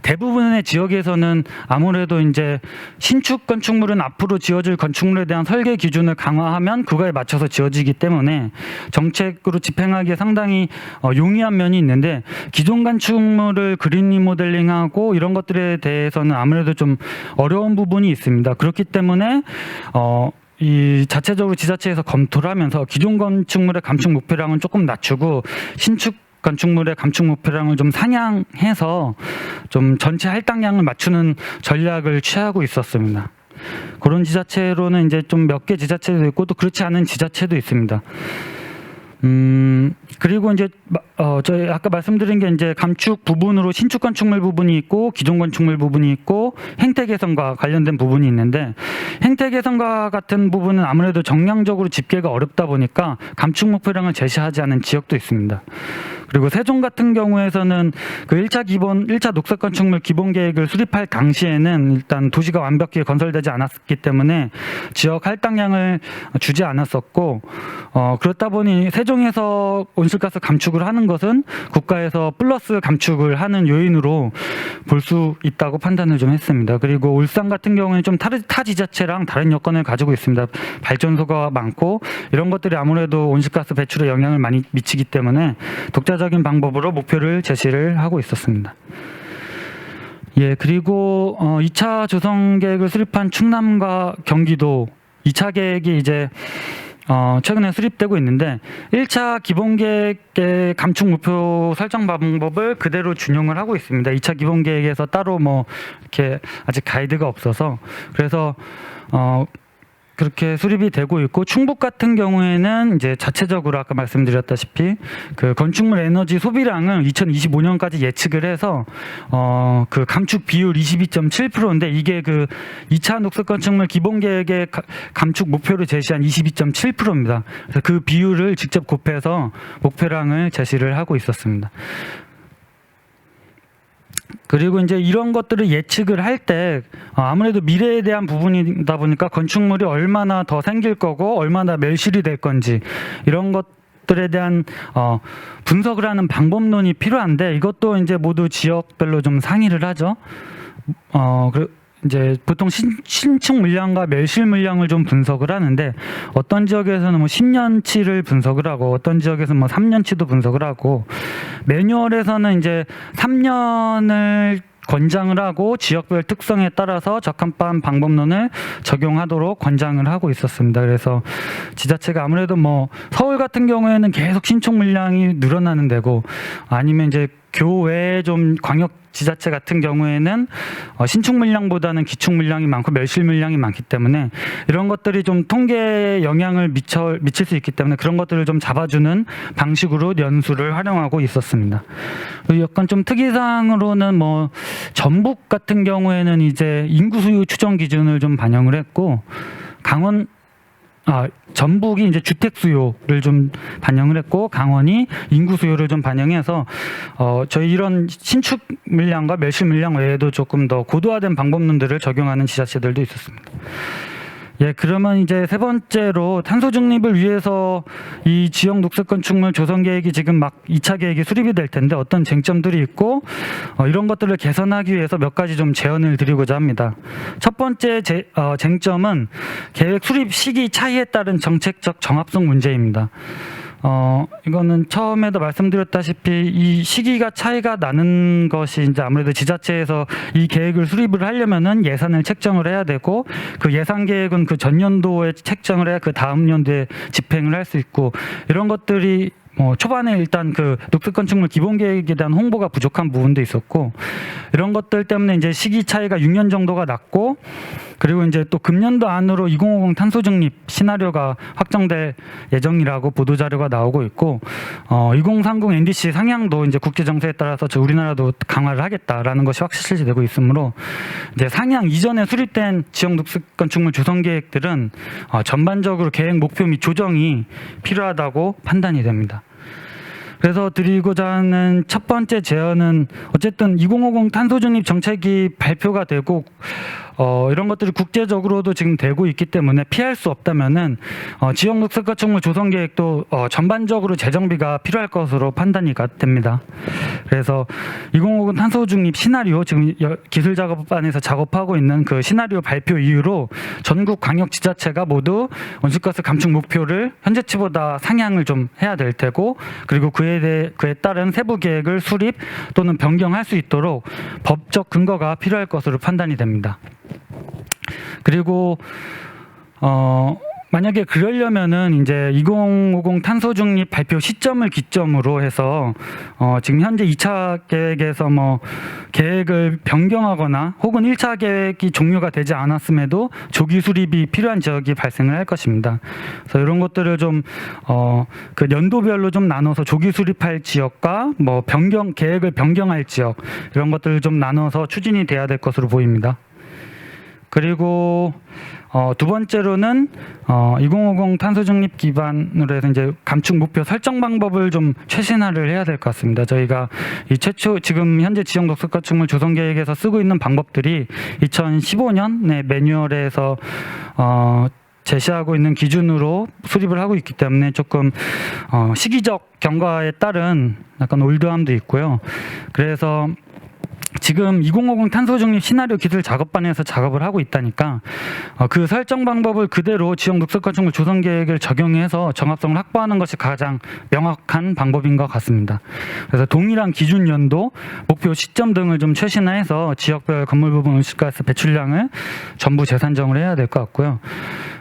대부분의 지역에서는 아무래도 이제 신축 건축물은 앞으로 지어질 건축물에 대한 설계 기준을 강화하면 그거에 맞춰서 지어지기 때문에 정책으로 집행하기에 상당히 용이한 면이 있는데 기존 건축물을 그린 리모델링하고 이런 것들에 대해서는 아무래도 좀 어려운 부분이 있습니다. 그렇기 때문에 이 자체적으로 지자체에서 검토를 하면서 기존 건축물의 감축 목표량은 조금 낮추고 신축 건축물의 감축 목표량을 좀 상향해서 좀 전체 할당량을 맞추는 전략을 취하고 있었습니다. 그런 지자체로는 이제 좀 몇 개 지자체도 있고 또 그렇지 않은 지자체도 있습니다. 그리고 이제 저희 아까 말씀드린 게 이제 감축 부분으로 신축 건축물 부분이 있고 기존 건축물 부분이 있고 행태 개선과 관련된 부분이 있는데 행태 개선과 같은 부분은 아무래도 정량적으로 집계가 어렵다 보니까 감축 목표량을 제시하지 않은 지역도 있습니다. 그리고 세종 같은 경우에서는 그 1차 녹색 건축물 기본 계획을 수립할 당시에는 일단 도시가 완벽히 건설되지 않았기 때문에 지역 할당량을 주지 않았었고 그렇다 보니 세종에서 온실가스 감축을 하는 것은 국가에서 플러스 감축을 하는 요인으로 볼 수 있다고 판단을 좀 했습니다. 그리고 울산 같은 경우에는 좀 타 지자체랑 다른 여건을 가지고 있습니다. 발전소가 많고 이런 것들이 아무래도 온실가스 배출에 영향을 많이 미치기 때문에 독자적인 방법으로 목표를 제시를 하고 있었습니다. 예, 그리고 2차 조성 계획을 수립한 충남과 경기도 2차 계획이 이제 최근에 수립되고 있는데 1차 기본계획의 감축 목표 설정 방법을 그대로 준용을 하고 있습니다. 2차 기본계획에서 따로 뭐 이렇게 아직 가이드가 없어서 그래서 그렇게 수립이 되고 있고 충북 같은 경우에는 이제 자체적으로 아까 말씀드렸다시피 그 건축물 에너지 소비량을 2025년까지 예측을 해서 그 감축 비율 22.7%인데 이게 그 2차 녹색 건축물 기본 계획의 감축 목표를 제시한 22.7%입니다. 그래서 그 비율을 직접 곱해서 목표량을 제시를 하고 있었습니다. 그리고 이제 이런 것들을 예측을 할 때 아무래도 미래에 대한 부분이다 보니까 건축물이 얼마나 더 생길 거고 얼마나 멸실이 될 건지 이런 것들에 대한 분석을 하는 방법론이 필요한데 이것도 이제 모두 지역별로 좀 상의를 하죠. 이제 보통 신축 물량과 멸실 물량을 좀 분석을 하는데 어떤 지역에서는 뭐 10년치를 분석을 하고 어떤 지역에서는 뭐 3년치도 분석을 하고 매뉴얼에서는 이제 3년을 권장을 하고 지역별 특성에 따라서 적합한 방법론을 적용하도록 권장을 하고 있었습니다. 그래서 지자체가 아무래도 뭐 서울 같은 경우에는 계속 신축 물량이 늘어나는 데고 아니면 이제 교외 좀 광역 지자체 같은 경우에는 신축 물량보다는 기축 물량이 많고 멸실 물량이 많기 때문에 이런 것들이 좀 통계에 영향을 미칠 수 있기 때문에 그런 것들을 좀 잡아주는 방식으로 연수를 활용하고 있었습니다. 그리고 약간 좀 특이사항으로는 뭐 전북 같은 경우에는 이제 인구 수요 추정 기준을 좀 반영을 했고 전북이 이제 주택 수요를 좀 반영을 했고 강원이 인구 수요를 좀 반영해서 저희 이런 신축 물량과 멸실 물량 외에도 조금 더 고도화된 방법론들을 적용하는 지자체들도 있었습니다. 예, 그러면 이제 세 번째로 탄소 중립을 위해서 이 지역 녹색 건축물 조성 계획이 지금 막 2차 계획이 수립이 될 텐데 어떤 쟁점들이 있고 이런 것들을 개선하기 위해서 몇 가지 좀 제언을 드리고자 합니다. 첫 번째 쟁점은 계획 수립 시기 차이에 따른 정책적 정합성 문제입니다. 이거는 처음에도 말씀드렸다시피 이 시기가 차이가 나는 것이 이제 아무래도 지자체에서 이 계획을 수립을 하려면은 예산을 책정을 해야 되고 그 예산 계획은 그 전년도에 책정을 해야 그 다음 연도에 집행을 할 수 있고 이런 것들이 초반에 일단 그 녹색 건축물 기본 계획에 대한 홍보가 부족한 부분도 있었고 이런 것들 때문에 이제 시기 차이가 6년 정도가 났고 그리고 이제 또 금년도 안으로 2050 탄소 중립 시나리오가 확정될 예정이라고 보도 자료가 나오고 있고 2030 NDC 상향도 이제 국제 정세에 따라서 우리나라도 강화를 하겠다라는 것이 확실시되고 있으므로 이제 상향 이전에 수립된 지역 녹색 건축물 조성 계획들은 전반적으로 계획 목표 및 조정이 필요하다고 판단이 됩니다. 그래서 드리고자 하는 첫 번째 제언은 어쨌든 2050 탄소 중립 정책이 발표가 되고 이런 것들이 국제적으로도 지금 되고 있기 때문에 피할 수 없다면은 지역 녹색 건축물 조성 계획도 전반적으로 재정비가 필요할 것으로 판단이 됩니다. 그래서 2050 탄소 중립 시나리오 지금 기술 작업반에서 작업하고 있는 그 시나리오 발표 이후로 전국 광역 지자체가 모두 온실가스 감축 목표를 현재치보다 상향을 좀 해야 될 테고 그리고 그에 따른 세부 계획을 수립 또는 변경할 수 있도록 법적 근거가 필요할 것으로 판단이 됩니다. 그리고 만약에 그러려면은 이제 2050 탄소 중립 발표 시점을 기점으로 해서 지금 현재 2차 계획에서 계획을 변경하거나 혹은 1차 계획이 종료가 되지 않았음에도 조기 수립이 필요한 지역이 발생을 할 것입니다. 그래서 이런 것들을 좀 그 연도별로 좀 나눠서 조기 수립할 지역과 계획을 변경할 지역 이런 것들을 좀 나눠서 추진이 돼야 될 것으로 보입니다. 그리고 두 번째로는 2050 탄소 중립 기반으로 해서 이제 감축 목표 설정 방법을 좀 최신화를 해야 될 것 같습니다. 저희가 이 최초 지금 현재 지역 녹색 건축물 조성 계획에서 쓰고 있는 방법들이 2015년의 매뉴얼에서 제시하고 있는 기준으로 수립을 하고 있기 때문에 조금 시기적 경과에 따른 약간 올드함도 있고요. 그래서 지금 2050 탄소 중립 시나리오 기술 작업반에서 작업을 하고 있다니까 그 설정 방법을 그대로 지역 녹색 건축물 조성 계획을 적용해서 정합성을 확보하는 것이 가장 명확한 방법인 것 같습니다. 그래서 동일한 기준 연도, 목표 시점 등을 좀 최신화해서 지역별 건물 부분 온실가스 배출량을 전부 재산정을 해야 될 것 같고요.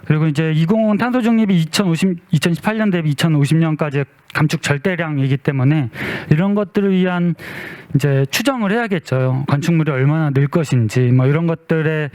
그리고 이제 2050 탄소 중립이 2018년 대비 2050년까지의 감축 절대량이기 때문에 이런 것들을 위한 이제 추정을 해야겠죠. 건축물이 얼마나 늘 것인지 이런 것들에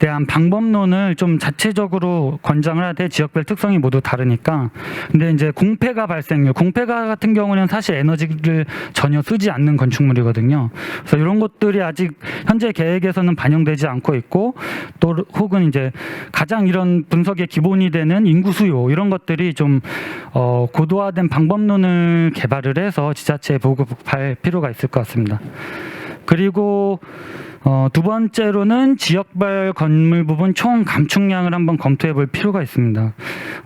대한 방법론을 좀 자체적으로 권장을 하되 지역별 특성이 모두 다르니까. 근데 이제 공폐가 같은 경우는 사실 에너지를 전혀 쓰지 않는 건축물이거든요. 그래서 이런 것들이 아직 현재 계획에서는 반영되지 않고 있고 또 혹은 이제 가장 이런 분석의 기본이 되는 인구 수요 이런 것들이 좀 고도화된 방법론을 개발을 해서 지자체에 보급할 필요가 있을 것 같습니다. 그리고 두 번째로는 지역별 건물 부분 총 감축량을 한번 검토해 볼 필요가 있습니다.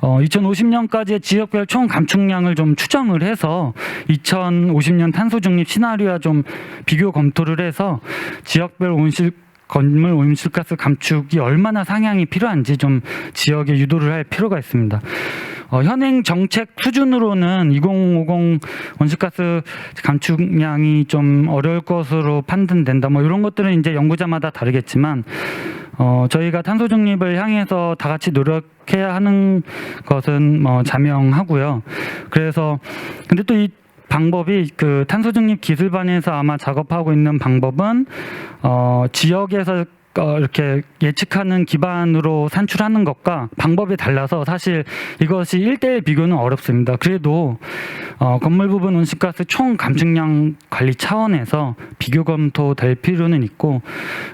2050년까지의 지역별 총 감축량을 좀 추정을 해서 2050년 탄소 중립 시나리오와 좀 비교 검토를 해서 지역별 건물 온실가스 감축이 얼마나 상향이 필요한지 좀 지역에 유도를 할 필요가 있습니다. 현행 정책 수준으로는 2050 온실가스 감축량이 좀 어려울 것으로 판단된다. 이런 것들은 이제 연구자마다 다르겠지만 저희가 탄소 중립을 향해서 다 같이 노력해야 하는 것은 자명하고요. 그래서 근데 또 이 방법이 그 탄소 중립 기술반에서 아마 작업하고 있는 방법은 지역에서 이렇게 예측하는 기반으로 산출하는 것과 방법이 달라서 사실 이것이 1:1 비교는 어렵습니다. 그래도 건물 부분 온실가스 총 감축량 관리 차원에서 비교 검토될 필요는 있고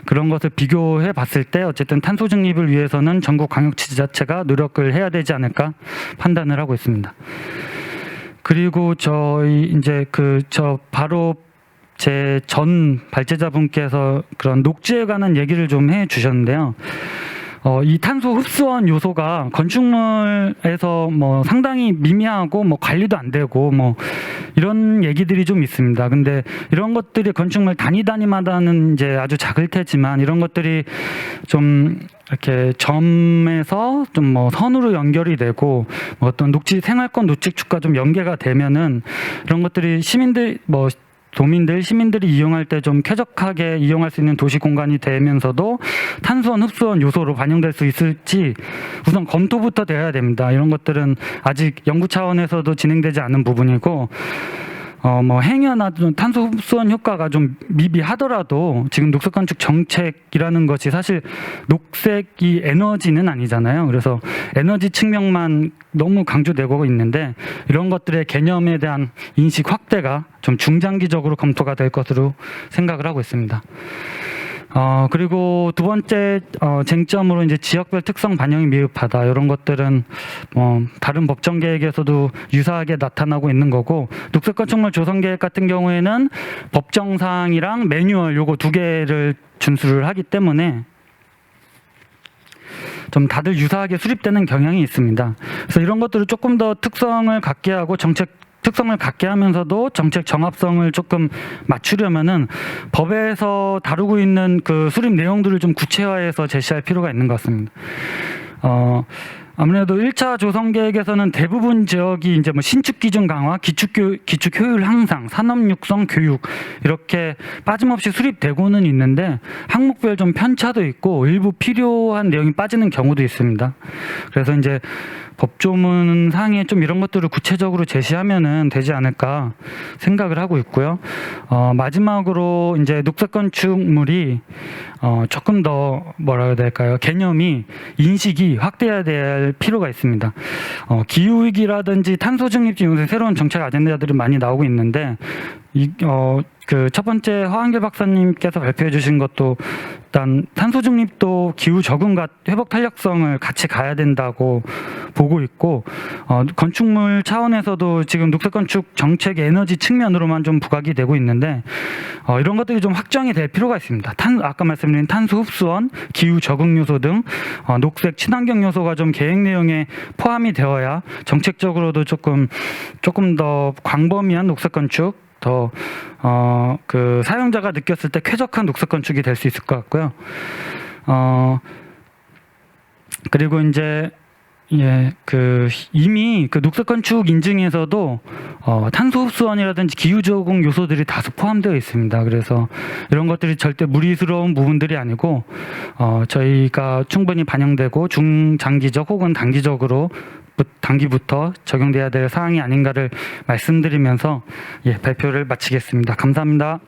그런 것을 비교해 봤을 때 어쨌든 탄소 중립을 위해서는 전국 광역지자체가 노력을 해야 되지 않을까 판단을 하고 있습니다. 그리고 저희 이제 바로 제 전 발제자분께서 그런 녹지에 관한 얘기를 좀 해주셨는데요. 이 탄소 흡수원 요소가 건축물에서 상당히 미미하고 관리도 안 되고 이런 얘기들이 좀 있습니다. 근데 이런 것들이 건축물 단위마다는 이제 아주 작을 테지만 이런 것들이 좀 이렇게 점에서 좀 선으로 연결이 되고 어떤 생활권 녹지축과 좀 연계가 되면은 이런 것들이 시민들 도민들, 시민들이 이용할 때 좀 쾌적하게 이용할 수 있는 도시 공간이 되면서도 탄소원, 흡수원 요소로 반영될 수 있을지 우선 검토부터 돼야 됩니다. 이런 것들은 아직 연구 차원에서도 진행되지 않은 부분이고 뭐 행여나 좀 탄소 흡수원 효과가 좀 미비하더라도 지금 녹색 건축 정책이라는 것이 사실 녹색이 에너지는 아니잖아요. 그래서 에너지 측면만 너무 강조되고 있는데 이런 것들의 개념에 대한 인식 확대가 좀 중장기적으로 검토가 될 것으로 생각을 하고 있습니다. 그리고 두 번째 쟁점으로 이제 지역별 특성 반영이 미흡하다 이런 것들은 다른 법정 계획에서도 유사하게 나타나고 있는 거고 녹색 건축물 조성 계획 같은 경우에는 법정 사항이랑 매뉴얼 요거 두 개를 준수를 하기 때문에 좀 다들 유사하게 수립되는 경향이 있습니다. 그래서 이런 것들을 조금 더 특성을 갖게 하고 정책 특성을 갖게 하면서도 정책 정합성을 조금 맞추려면은 법에서 다루고 있는 그 수립 내용들을 좀 구체화해서 제시할 필요가 있는 것 같습니다. 아무래도 1차 조성 계획에서는 대부분 지역이 이제 뭐 신축 기준 강화, 기축 효율 향상, 산업 육성 교육 이렇게 빠짐없이 수립되고는 있는데 항목별 좀 편차도 있고 일부 필요한 내용이 빠지는 경우도 있습니다. 그래서 이제 법조문 상에 좀 이런 것들을 구체적으로 제시하면은 되지 않을까 생각을 하고 있고요. 마지막으로 이제 녹색 건축물이 조금 더 뭐라 해야 될까요? 개념이 인식이 확대해야 될 필요가 있습니다. 기후 위기라든지 탄소 중립지 요새 새로운 정책 아젠다들이 많이 나오고 있는데 그 첫 번째 허한길 박사님께서 발표해 주신 것도 일단 탄소 중립도 기후 적응과 회복 탄력성을 같이 가야 된다고 보고 있고 건축물 차원에서도 지금 녹색 건축 정책의 에너지 측면으로만 좀 부각이 되고 있는데 이런 것들이 좀 확정이 될 필요가 있습니다. 아까 말씀드린 탄소 흡수원, 기후 적응 요소 등 녹색 친환경 요소가 좀 계획 내용에 포함이 되어야 정책적으로도 조금 더 광범위한 녹색 건축 더 그 사용자가 느꼈을 때 쾌적한 녹색 건축이 될 수 있을 것 같고요. 그리고 이제 이미 그 녹색 건축 인증에서도 탄소 흡수원이라든지 기후 적응 요소들이 다수 포함되어 있습니다. 그래서 이런 것들이 절대 무리스러운 부분들이 아니고 저희가 충분히 반영되고 중장기적 혹은 단기부터 적용돼야 될 사항이 아닌가를 말씀드리면서 발표를 마치겠습니다. 감사합니다.